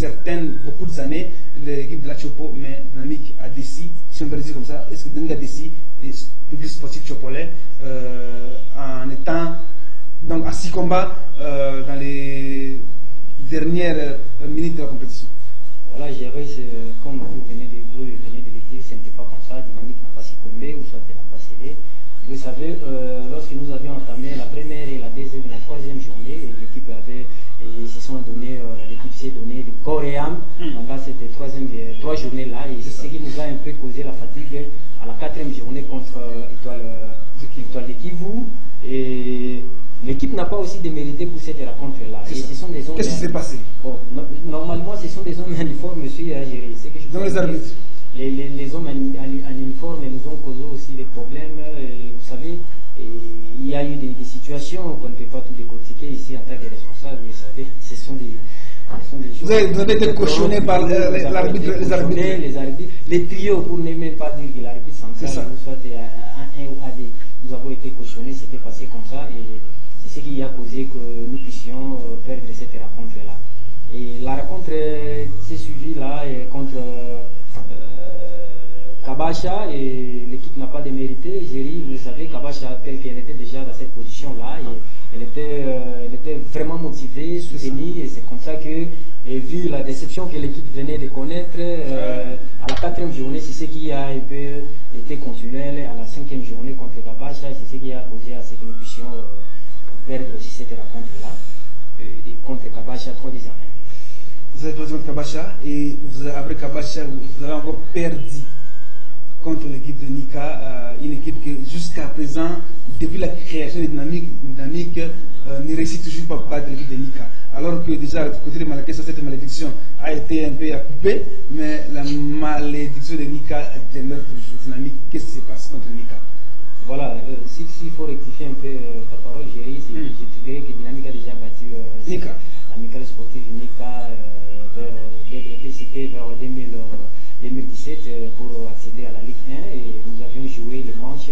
beaucoup d'années, l'équipe de la Chopo, mais Dynamique a décidé, si on peut le dire comme ça, est-ce que Dynamique a décidé, les publics sportifs Tchopolais, en étant donc à 6 combats dans les dernières minutes de la compétition? Voilà, gérer, comme vous venez de le dire, ce n'était pas comme ça. Dynamique n'a pas succombé ou soit elle n'a pas cédé. Vous savez, lorsque nous avions entamé la première et la deuxième et la troisième journée, l'équipe s'est donné de corps et âme pendant cette 3 journées-là. Et c'est ce qui nous a un peu causé la fatigue à la 4e journée contre Étoile de Kivu. Et l'équipe n'a pas aussi démérité pour cette rencontre-là. Qu'est-ce qui s'est passé? Normalement, ce sont des hommes en uniforme, monsieur, à gérer. Dans les arbitres. Les hommes en uniforme nous ont causé aussi des problèmes. Vous savez, il y a eu des situations qu'on ne peut pas tout décortiquer ici en tant que responsable. Vous savez, ce sont des choses. Vous avez été cautionné par les arbitres. Les trios, pour ne même pas dire que l'arbitre central, soit A1 ou A2, nous avons été cautionnés, c'était passé comme ça. Et c'est ce qui a causé que nous puissions perdre cette rencontre-là. Et la rencontre s'est suivie là contre Kabasha, et l'équipe n'a pas démérité. Jerry, vous le savez, Kabasha, telle qu'elle était déjà dans cette position-là, elle était vraiment motivée, soutenue, et c'est comme ça que, vu la déception que l'équipe venait de connaître, à la 4e journée, c'est ce qui a un peu été continuel. À la 5e journée contre Kabasha, c'est ce qui a causé à ce que nous puissions perdre aussi cette rencontre-là, contre Kabasha 3-10-1. Vous avez perdu contre Kabasha, et après Kabasha, vous avez encore perdu contre l'équipe de Nika, une équipe que jusqu'à présent, depuis la création de Dynamique ne réussit toujours pas à battre l'équipe de Nika. Alors que déjà, du côté de Malaké, cette malédiction a été un peu coupée, mais la malédiction de Nika demeure toujours. Dynamique, qu'est-ce qui se passe contre Nika? Voilà, s'il faut rectifier un peu ta parole, Géry, je dirais que Dynamique a déjà battu Nika. L'amicale sportive Nika vers 2017 pour accéder à la Ligue 1, et nous avions joué les manches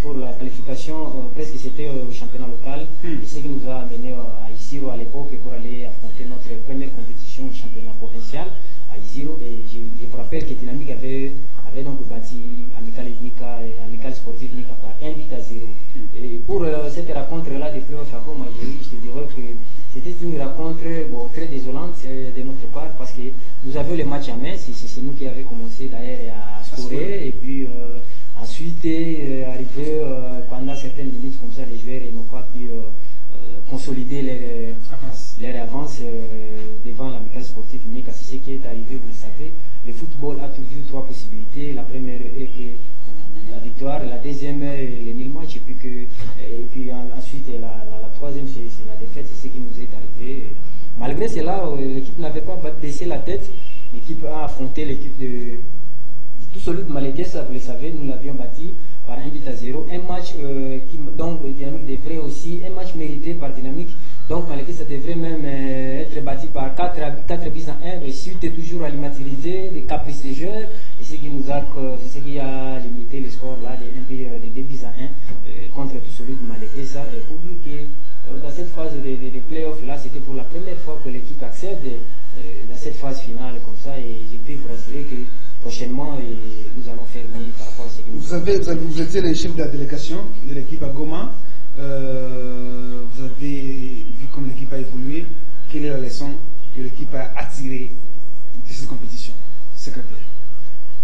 pour la qualification, presque c'était au championnat local, et ce qui nous a amené à Isiro à l'époque pour aller affronter notre première compétition au championnat provincial à Isiro. Et je vous rappelle que Dynamique avait donc battu Amicale sportive Nika par 1-0. Et pour cette rencontre-là des playoffs, je te dirais que c'était une rencontre très désolante de notre part, parce que nous avions les matchs en main. C'est nous qui avions commencé d'ailleurs à scorer, et puis ensuite arrivé pendant certaines minutes comme ça, les joueurs n'ont pas pu consolider leur avance devant l'amicale sportive unique. C'est ce qui est arrivé, vous le savez. Le football a toujours 3 possibilités. La première est que la victoire, la deuxième le nul match, et puis ensuite la troisième c'est la défaite. C'est ce qui nous est arrivé. Malgré cela, l'équipe n'avait pas baissé la tête. L'équipe a affronté l'équipe de tout celui de Malaké, vous le savez, nous l'avions battu par 1-0. Un match donc Dynamique devrait aussi, un match mérité par Dynamique. Donc Malaké, ça devrait même être battu par 4-1, suite toujours à l'immaturité, des caprices des joueurs, et c'est ce qui a limité le score là, des 2-1 contre tout celui de Malekesa, et pour dire que dans cette phase des playoffs là, c'était pour la première fois que l'équipe accède dans cette phase finale comme ça, et je peux vous rassurer que prochainement nous allons faire mieux par rapport à ce que nous vous étiez le chef de la délégation de l'équipe à Goma. Vous avez vu comment l'équipe a évolué. Quelle est la leçon que l'équipe a attirée de cette compétition? Secrétaire.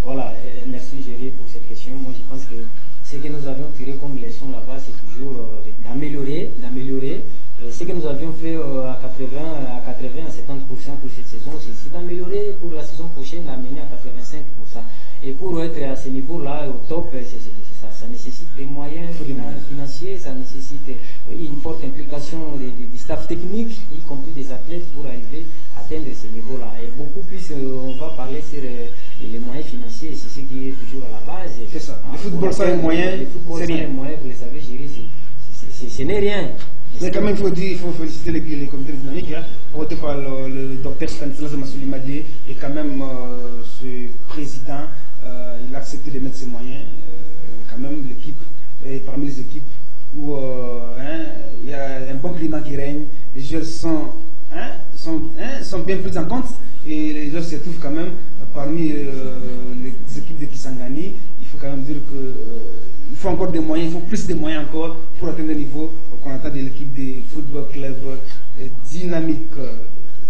Voilà, merci Géry pour cette question. Moi je pense que ce que nous avions tiré comme leçon là-bas, c'est toujours d'améliorer ce que nous avions fait à 80 à 70% pour cette saison, c'est d'améliorer pour la saison prochaine, d'amener à 85%. Et pour être à ce niveau-là, au top, ça nécessite des moyens financiers, ça nécessite une forte implication des staff techniques, y compris des athlètes, pour arriver à atteindre ce niveau-là. Et beaucoup plus, on va parler sur les moyens financiers, c'est ce qui est toujours à la base. C'est ça. Le football sans les moyens, c'est rien. Vous les savez gérer, ce n'est rien. Mais quand même, il faut féliciter les comités dynamiques, portés par le docteur Stanislas Massoulimadé, et quand même ce président, il a accepté de mettre ses moyens. Quand même, l'équipe est parmi les équipes où il y a un bon climat qui règne, les joueurs sont bien pris en compte, et les joueurs se trouvent quand même parmi les équipes de Kisangani. Il faut quand même dire que il faut encore des moyens, il faut plus de moyens encore pour atteindre le niveau qu'on attend de l'équipe de football club dynamique.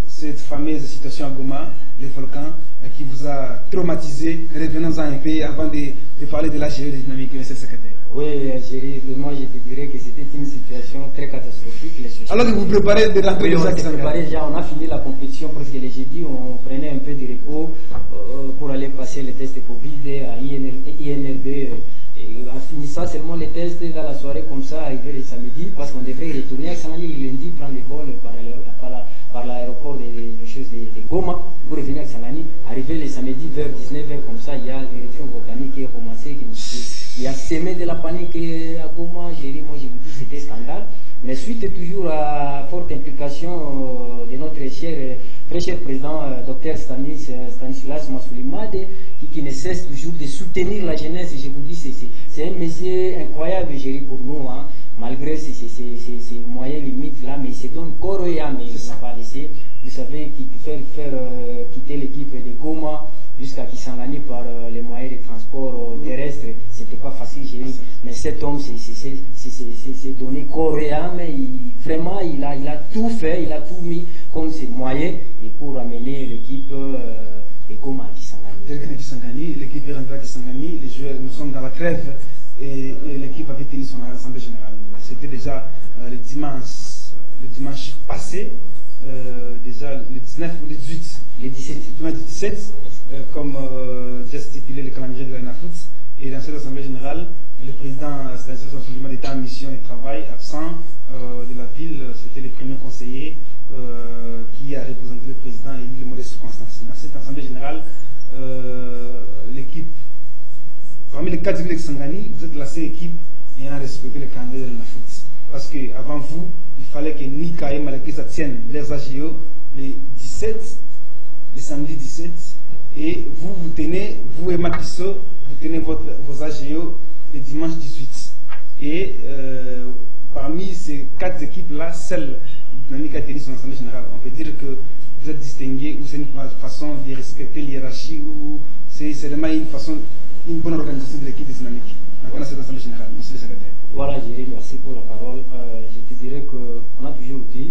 Cette fameuse situation à Goma, les volcans, qui vous a traumatisé. Revenons-en un peu avant de parler de la gérer des dynamiques, monsieur le secrétaire. Oui, Géry, moi je te dirais que c'était une situation très catastrophique. Alors que vous préparez de l'entrée des actes. On a fini la compétition parce que les jeudis, on prenait un peu de repos pour aller passer les tests Covid à INRB. Et en finissant seulement les tests dans la soirée comme ça, arrivé le samedi, parce qu'on devrait retourner à Sanani le lundi, prendre les vols par l'aéroport de Goma pour revenir à Sanani. Arrivé le samedi vers 19h comme ça, il y a l'éruption volcanique qui est commencée, il y a semé de la panique à Goma. Géry, moi je vous dis c'était scandale. Mais suite toujours à forte implication de notre très cher président, Dr Stanislas Massoulimade, qui ne cesse toujours de soutenir la jeunesse. Et je vous dis, c'est un monsieur incroyable, Géry, pour nous, hein, malgré ces moyens limites là, mais il se donne corps et âme, il ne s'est pas laissé. Vous savez, faire quitter l'équipe de Goma jusqu'à Kisangani par les moyens de transport terrestre, c'était pas facile, Géry. Mais cet homme s'est donné corps et âme, vraiment il a tout fait, il a tout mis comme ses moyens et pour amener l'équipe de Goma à Kisangani. L'équipe est rentrée à Kisangani, les joueurs, nous sommes dans la trêve et l'équipe avait tenu son assemblée générale. C'était déjà le dimanche passé, déjà le 19 ou le 18. Le 17, comme déjà stipulé le calendrier de la NAFOOT. Et dans cette assemblée générale, le président Stanislas Massoulimade était en mission de travail, absent de la ville. C'était le premier conseiller qui a représenté le président et le mot de circonstance. Dans cette assemblée générale, l'équipe, parmi les 4 villes de Kisangani, vous êtes la seule équipe ayant respecté le calendrier de la NAFOOT. Parce qu'avant vous, il fallait que Nika et Malekesa tiennent leurs AGO les 17, le samedi 17, et vous tenez, vous et Makiso, vous tenez vos AGO le dimanche 18. Et parmi ces 4 équipes-là, seule Dynamique a tenu son assemblée générale. On peut dire que vous êtes distingué, ou c'est une façon de respecter l'hiérarchie, ou c'est seulement une bonne organisation de l'équipe de Dynamique. On a cette assemblée générale, monsieur le secrétaire. Voilà, Géry, merci pour la parole. Je te dirais qu'on a toujours dit,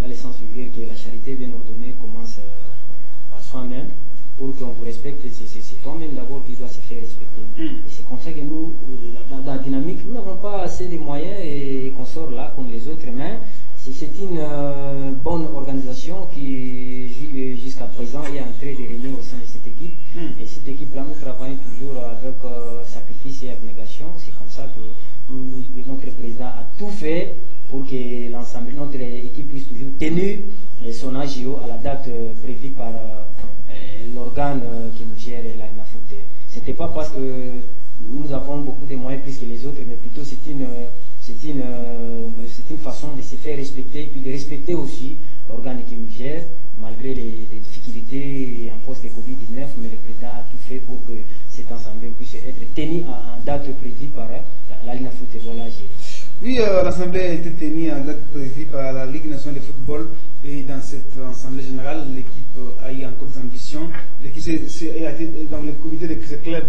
dans les sens vulgaires, que la charité bien ordonnée commence par soi-même. Pour qu'on vous respecte, c'est toi-même d'abord qui doit se faire respecter. Et c'est comme ça que nous, dans la dynamique, nous n'avons pas assez de moyens et qu'on sort là comme les autres, mais c'est une bonne organisation qui jusqu'à présent est en train de régner au sein de cette équipe. Et cette équipe-là, nous travaillons toujours avec sacrifice et abnégation. C'est comme ça que notre président a tout fait pour que l'ensemble, notre équipe puisse toujours tenir son AGO à la date prévue par l'organe qui nous gère la NAFOOT. Ce n'était pas parce que nous avons beaucoup de moyens plus que les autres, mais plutôt c'est une façon de se faire respecter et puis de respecter aussi l'organe qui nous gère, malgré les difficultés en post de Covid-19, mais le président a tout fait pour que cet ensemble puisse être tenu en date prévue par la NAFOOT. Voilà, Oui, l'Assemblée a été tenue en date prévue par la Ligue nationale de football et dans cette Assemblée générale, l'équipe a eu encore des ambitions. Dans le comité de club,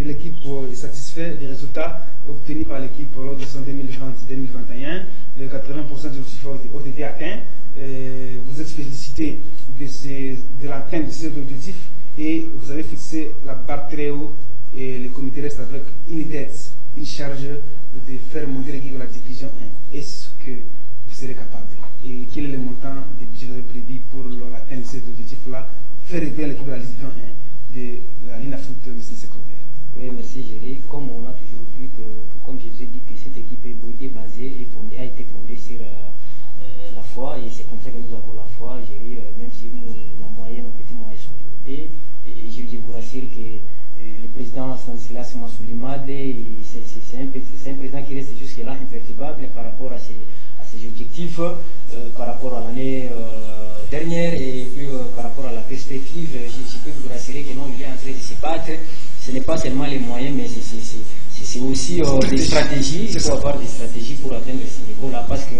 l'équipe est satisfaite des résultats obtenus par l'équipe lors de son 2020-2021. 80% des objectifs ont été atteints. Vous êtes félicité de l'atteinte de ces objectifs et vous avez fixé la barre très haut et le comité reste avec une tête, une charge de faire monter l'équipe à la division 1. Est-ce que vous serez capable? Et quel est le montant des budgets que vous avez prévu pour l'atteinte de ces objectifs-là? Faire bien l'équipe à la division 1 de la Ligue Foot, M. Secrétaire. Oui, merci Géry. Comme on a toujours vu que, comme je vous ai dit, que cette équipe est basée et a été fondée sur la foi, et c'est comme ça que nous avons la foi, Géry, même si nos petits moyens sont limités. Et je vous rassure que le président Stanislas Massoulimade, c'est un président qui reste jusque-là imperturbable par rapport à ses objectifs, par rapport à l'année dernière et puis par rapport à la perspective. Je peux vous rassurer que non, il est en train de se battre. Ce n'est pas seulement les moyens, mais c'est aussi des stratégies. Il faut avoir des stratégies pour atteindre ce niveau-là, parce que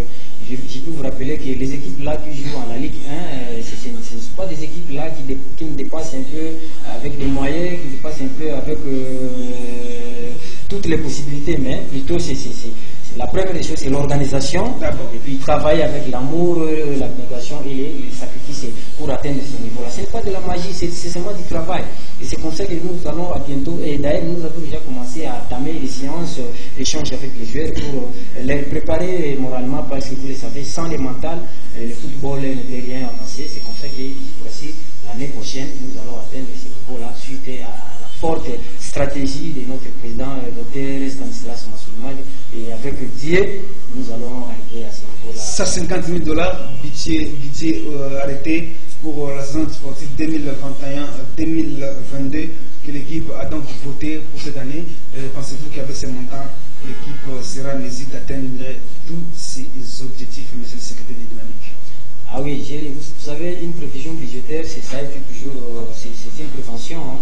je peux vous rappeler que les équipes là qui jouent en la Ligue 1, ce ne sont pas des équipes là qui me dépassent un peu avec des moyens, qui dépassent un peu avec toutes les possibilités, mais plutôt la première des choses, c'est l'organisation, et puis travailler avec l'amour, l'abnégation et les sacrifices pour atteindre ce niveau-là. Ce n'est pas de la magie, c'est seulement du travail. Et c'est comme ça que nous allons à bientôt, et d'ailleurs nous avons déjà commencé à entamer les séances d'échange avec les joueurs pour les préparer moralement, parce que vous le savez, sans les mentales, le football ne peut rien avancer. C'est comme ça que voici, l'année prochaine, nous allons atteindre ce niveau-là suite à la forte stratégie de notre président, Dr Stanislas Massoulimade, et avec Dieu, nous allons arriver à ce niveau-là. $150 000, budget arrêté pour la saison sportive 2021-2022, que l'équipe a donc voté pour cette année. Pensez-vous qu'avec ces montants, l'équipe sera en mesure d'atteindre tous ses objectifs, monsieur le secrétaire de Dynamique? Ah oui, vous savez, une prévision budgétaire, c'est ça, toujours, c'est une prévention.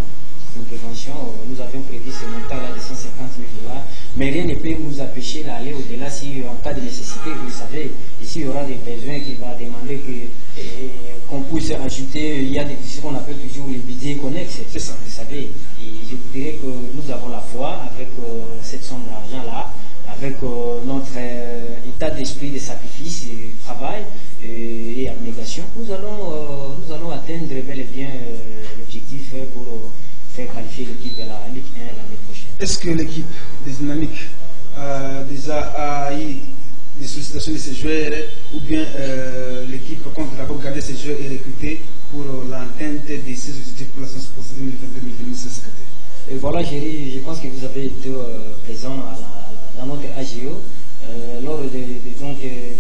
Une prévention, nous avions prévu ce montant-là de $150 000, mais rien ne peut nous empêcher d'aller au-delà si en cas de nécessité, vous le savez, ici il y aura des besoins qui vont demander qu'on puisse ajouter, il y a ce qu'on appelle toujours les budgets connexes, c'est ça, vous savez, et je vous dirais que nous avons la foi avec cette somme d'argent-là, avec notre état d'esprit de sacrifice, de travail et abnégation, nous allons atteindre bel et bien l'objectif pour qualifier l'équipe à la Ligue 1 l'année prochaine. Est-ce que l'équipe des Dynamiques a déjà eu des sollicitations de ces joueurs, ou bien l'équipe compte d'abord garder ces joueurs et recruter pour l'atteinte de ces objectifs pour la saison sportive 2022-2023, secrétaire? Et voilà, Géry, je pense que vous avez été présent dans notre AGO. Lors de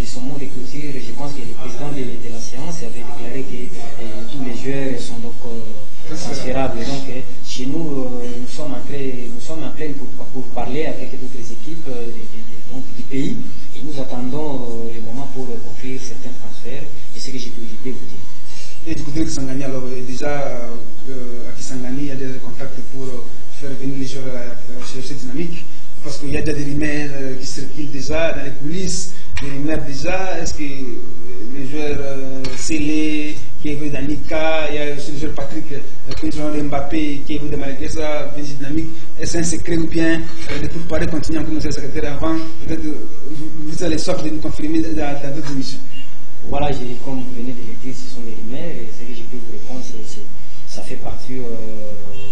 son mot de clôture, je pense que le président de la séance avait déclaré que tous les joueurs sont donc transférables. Donc, chez nous, nous sommes en train pour parler avec d'autres équipes du pays, et nous attendons le moment pour conclure certains transferts, et ce que je peux vous dire. Et du côté de Kisangani, alors déjà à Kisangani, il y a des contacts pour faire venir les joueurs chercher Dynamique, parce qu'il y a déjà des rumeurs qui circulent déjà dans les coulisses, des rumeurs déjà. Est-ce que les joueurs Célé, qui est venu d'Anika, il y a aussi le joueur Patrick, qui est joueur Mbappé, qui est venu de Malaguesa, venu Dynamique, est-ce un secret ou bien de préparer continuer comme monsieur le secrétaire avant, peut-être vous allez sortir de nous confirmer dans d'autres émissions? Voilà, comme vous venez de le dire, ce sont des rumeurs, et ce que je peux vous répondre, ça fait partie,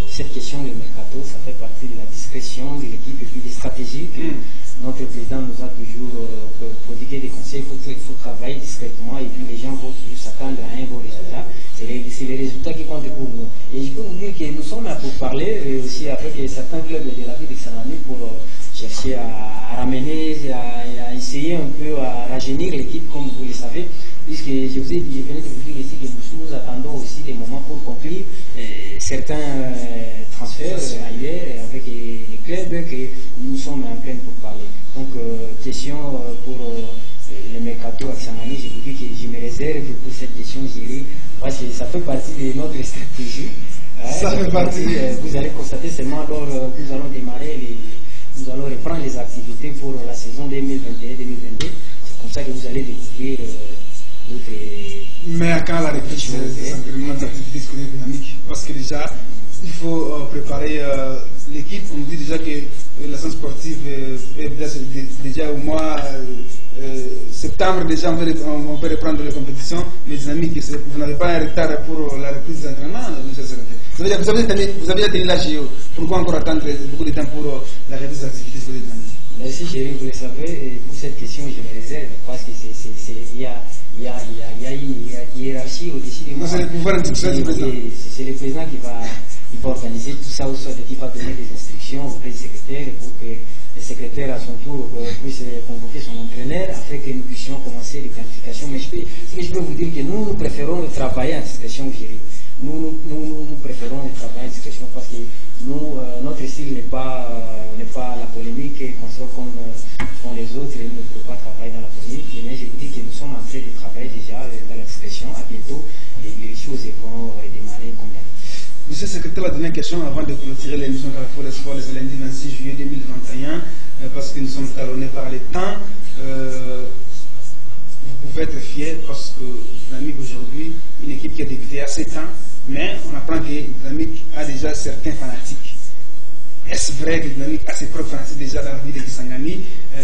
cette question du mercato, ça fait partie de la discrétion de l'équipe et puis des stratégies que notre président nous a toujours prodigué des conseils. Il faut travailler discrètement, et puis les gens vont toujours s'attendre à un bon résultat. C'est les résultats qui comptent pour nous. Et je peux vous dire que nous sommes là pour parler, et aussi avec certains clubs de la ville de Kisangani, pour chercher à ramener, à essayer un peu à rajeunir l'équipe, comme vous le savez, puisque je venais de vous dire ici que nous attendons aussi des moments pour conclure certains transferts ailleurs avec les clubs que nous sommes en pleine pour parler. Donc, question pour le mercato à Kisangani, je vous dis que je me réserve pour cette question gérée, parce que ça fait partie de notre stratégie. Ça fait partie. Vous allez constater seulement lors nous allons démarrer allons reprendre les activités pour la saison 2021-2022. C'est comme ça que vous allez découvrir d'autres... Mais à quand la reprise des entraînements d'activités scolaires dynamiques? Parce que déjà, il faut préparer l'équipe. On dit déjà que la saison sportive est déjà au mois septembre, déjà on peut reprendre les compétitions, mais dynamiques. Vous n'avez pas un retard pour la reprise des entraînements, monsieur le secrétaire. Vous avez atteint la GO. Pourquoi encore attendre beaucoup de temps pour la reprise des activités scolaires dynamiques? Merci Géry, vous le savez, et pour cette question je me réserve parce que il y a une hiérarchie au-dessus de moi. C'est le pouvoir institutionnel du président. C'est le président qui va organiser tout ça, ou soit qui va donner des instructions auprès du secrétaire pour que le secrétaire à son tour puisse convoquer son entraîneur afin que nous puissions commencer les planifications. Mais je peux vous dire que nous préférons travailler en discrétion, Géry. Nous préférons travailler en discrétion parce que notre style n'est pas la polémique et qu'on soit comme les autres, et nous ne pouvons pas travailler dans la polémique. Mais je vous dis que nous sommes en train de travailler déjà dans la discrétion. À bientôt, et les choses vont redémarrer comme d'habitude. Monsieur le secrétaire, la dernière question avant de clôturer l'émission Carrefour des Sports le lundi 26 juillet 2021, parce que nous sommes talonnés par les temps. Vous pouvez être fier parce que Dynamique aujourd'hui, une équipe qui a débuté à 7 ans, mais on apprend que Dynamique a déjà certains fanatiques. Est-ce vrai que Dynamique a ses propres fanatiques déjà dans la vie de Kisangani?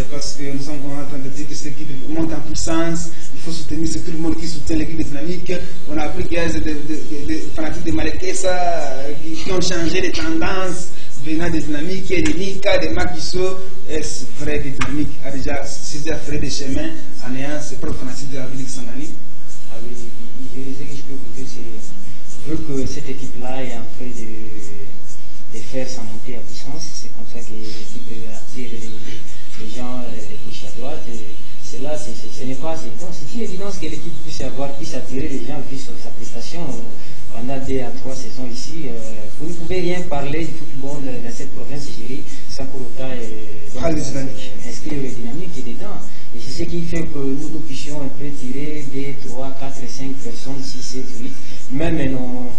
Parce que nous sommes en train de dire que cette équipe monte en puissance, il faut soutenir, c'est tout le monde qui soutient l'équipe de Dynamique. On a appris qu'il y a des fanatiques de Malekesa qui ont changé les tendances venant des Dynamiques, des Nika, des Makiso. Est-ce vrai que Dynamique a déjà fait des chemins en ayant ses propres fanatiques de la vie de Kisangani? Ah oui, je peux vous dire, c'est vu que cette équipe-là est en train de faire sa montée à puissance, c'est comme ça que l'équipe attire les gens de gauche à droite. Ce n'est pas, c'est une évidence que l'équipe puisse attirer les gens vu sa prestation pendant 2 à 3 saisons ici. Vous ne pouvez rien parler du football dans cette province Géry sans pour autant inscrire les dynamiques dedans. Et c'est ce qui fait que nous puissions un peu tirer 2, 3, 4, 5 personnes, 6, 7, 8. Même nos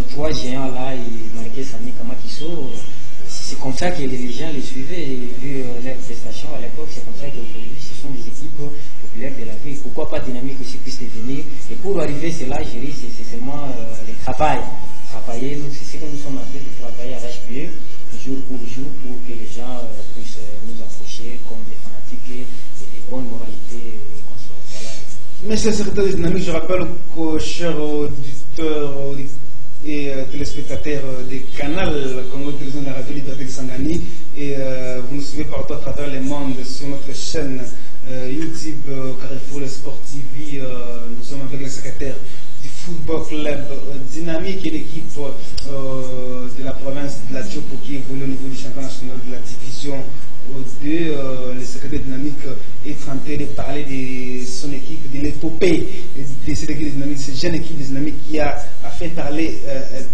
3 géants là, Marquez, Sani, Kamakiso, c'est comme ça que les gens les suivaient. Et vu leurs prestations à l'époque, c'est comme ça qu'aujourd'hui, ce sont des équipes populaires de la ville. Pourquoi pas Dynamique aussi puisse devenir? Et pour arriver, c'est là, Géry, c'est seulement le travail. Travailler, c'est ce que nous sommes en train de travailler à l'HPE, jour pour jour, pour que les gens puissent nous approcher comme des fanatiques et des bonnes moralités. Voilà. Monsieur le secrétaire de Dynamique, je rappelle qu'aux chers auditeurs et téléspectateurs des canaux Congo Télévision de la Radio Liberté de Kisangani, et vous nous suivez partout à travers le monde sur notre chaîne YouTube Carrefour le Sport TV. Nous sommes avec le secrétaire du Football Club Dynamique et l'équipe de la province de la Tchopo qui évolue au niveau du championnat national de la division 2. Le secrétaire Dynamique est en train de parler de son équipe, de l'épopée de cette équipe Dynamique, cette jeune équipe Dynamique qui a fait parler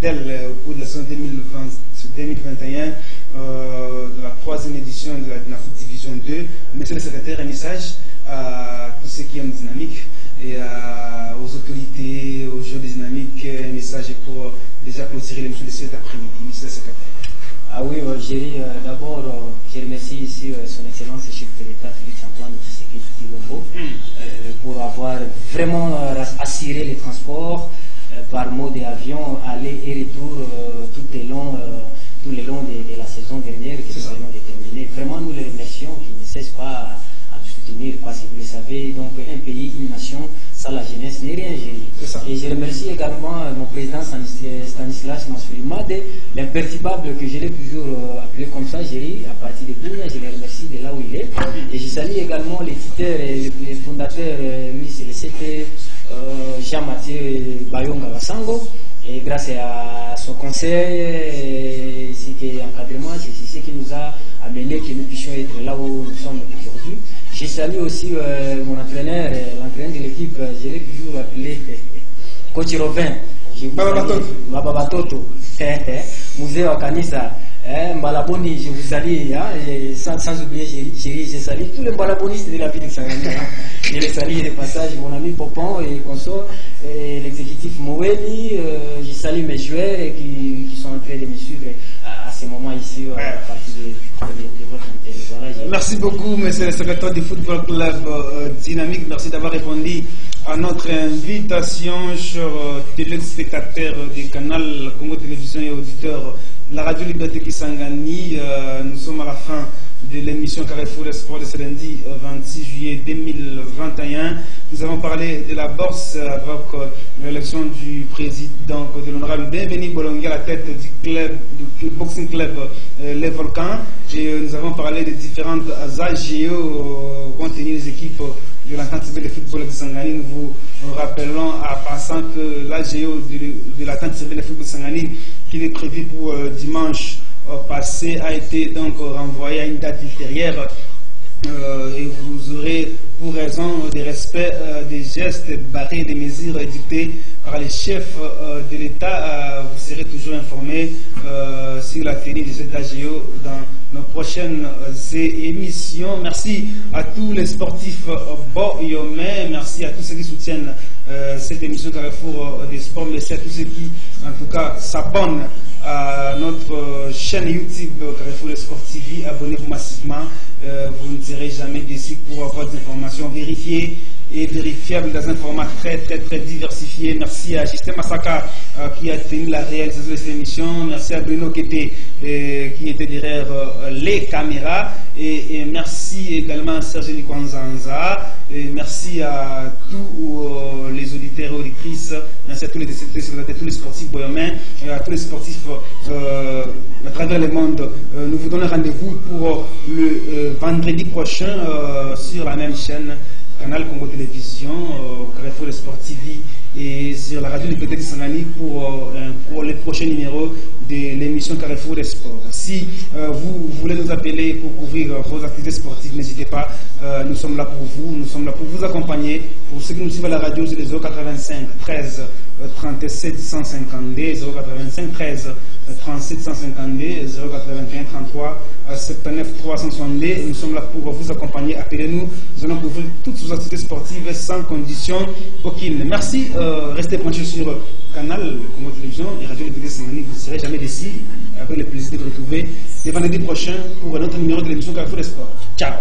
d'elle au cours de la saison 2021 de la 3e édition de la division 2. Monsieur le secrétaire, un message à tous ceux qui aiment Dynamique et aux autorités, aux jeux dynamiques, un message pour déjà clôturer l'émission de cet après-midi, monsieur le secrétaire. Ah oui, Géry, d'abord, je remercie ici son Excellence le chef de l'État, Félix Antoine Tshisekedi Tshilombo, pour avoir vraiment assuré les transports par mode d'avion, aller et retour tout le long de la saison dernière que nous allons déterminer. Vraiment, nous les remercions qui ne cessent pas à soutenir, parce que vous le savez, donc un pays, une nation, sans la jeunesse n'est rien, Géry. Et je remercie également mon président Stanislas Masulimade, l'imperturbable que je l'ai toujours appelé comme ça, Géry, à partir de Bounia, je le remercie de là où il est. Et je salue également les tuteurs et les fondateurs, lui c'est le CP Jean-Mathieu Bayonga Vassango. Et grâce à son conseil, ainsi qu'encadrement, c'est ce qui nous a amené que nous puissions être là où nous sommes aujourd'hui. Je salue aussi mon entraîneur, l'entraîneur de l'équipe, je l'ai toujours appelé Coach Robin. Baba Toto. Musée à Kanisa. Mbalaboni, je vous salue, sans oublier, je salue tous les mbalabonistes de la ville de Kisangani. Je les salue de passage, mon ami Popon et consort, l'exécutif Moeli. Je salue mes joueurs qui sont en train de me suivre à ce moment ici, à partir de votre antenne. Merci beaucoup, monsieur le secrétaire du Football Club Dynamique. Merci d'avoir répondu à notre invitation, chers téléspectateurs du canal Congo Télévision et auditeurs de la Radio Liberté Kisangani. Nous sommes à la fin de l'émission Carrefour des Sports de ce lundi 26 juillet 2021. Nous avons parlé de la bourse avec l'élection du président de l'honorable Bienvenu Bolongi à la tête du club, du boxing club Les Volcans. Et nous avons parlé des différentes AGO contenues les équipes de l'entente de football de Sangani. Nous vous rappelons à passant que l'AGO de l'entente de football de Sangani, qui est prévu pour dimanche passé, a été donc renvoyé à une date ultérieure. Et vous aurez, pour raison de respect des gestes barrés, des mesures édictées par les chefs de l'État, vous serez toujours informés sur la tenue de cette AGO dans nos prochaines émissions. Merci à tous les sportifs boyomais, merci à tous ceux qui soutiennent cette émission Carrefour des Sports, merci à tous ceux qui, en tout cas, s'abonnent à notre chaîne YouTube Carrefour des Sports TV. Abonnez-vous massivement, vous ne serez jamais déçus pour avoir des informations vérifiées et vérifiables dans un format très diversifié. Merci à Justin Massaka qui a tenu la réalisation de cette émission. Merci à Bruno qui était derrière les caméras. Et merci également à Serge Nikwanzanza. Et merci à tous les auditeurs et auditrices. Merci à tous les téléspectateurs, tous les sportifs boyomais, et à tous les sportifs à travers le monde. Nous vous donnons rendez-vous pour le vendredi prochain sur la même chaîne, Canal Congo Télévision, Carrefour des Sports TV et sur la radio Liberté Kisangani pour les prochains numéros de l'émission Carrefour des Sports. Si vous voulez nous appeler pour couvrir vos activités sportives, n'hésitez pas, nous sommes là pour vous, nous sommes là pour vous accompagner. Pour ceux qui nous suivent à la radio, c'est les 085 13 37 152, 085 13 37 152, 081 33 79 362. Nous sommes là pour vous accompagner. Appelez-nous, nous allons couvrir toutes vos activités sportives sans condition aucune. Merci, restez branchés sur Canal Congo Télévision et Radio Liberté Sangani. Vous ne serez jamais déçus. Avec le plaisir de vous retrouver le vendredi prochain pour un autre numéro de l'émission Carrefour des Sports. Ciao.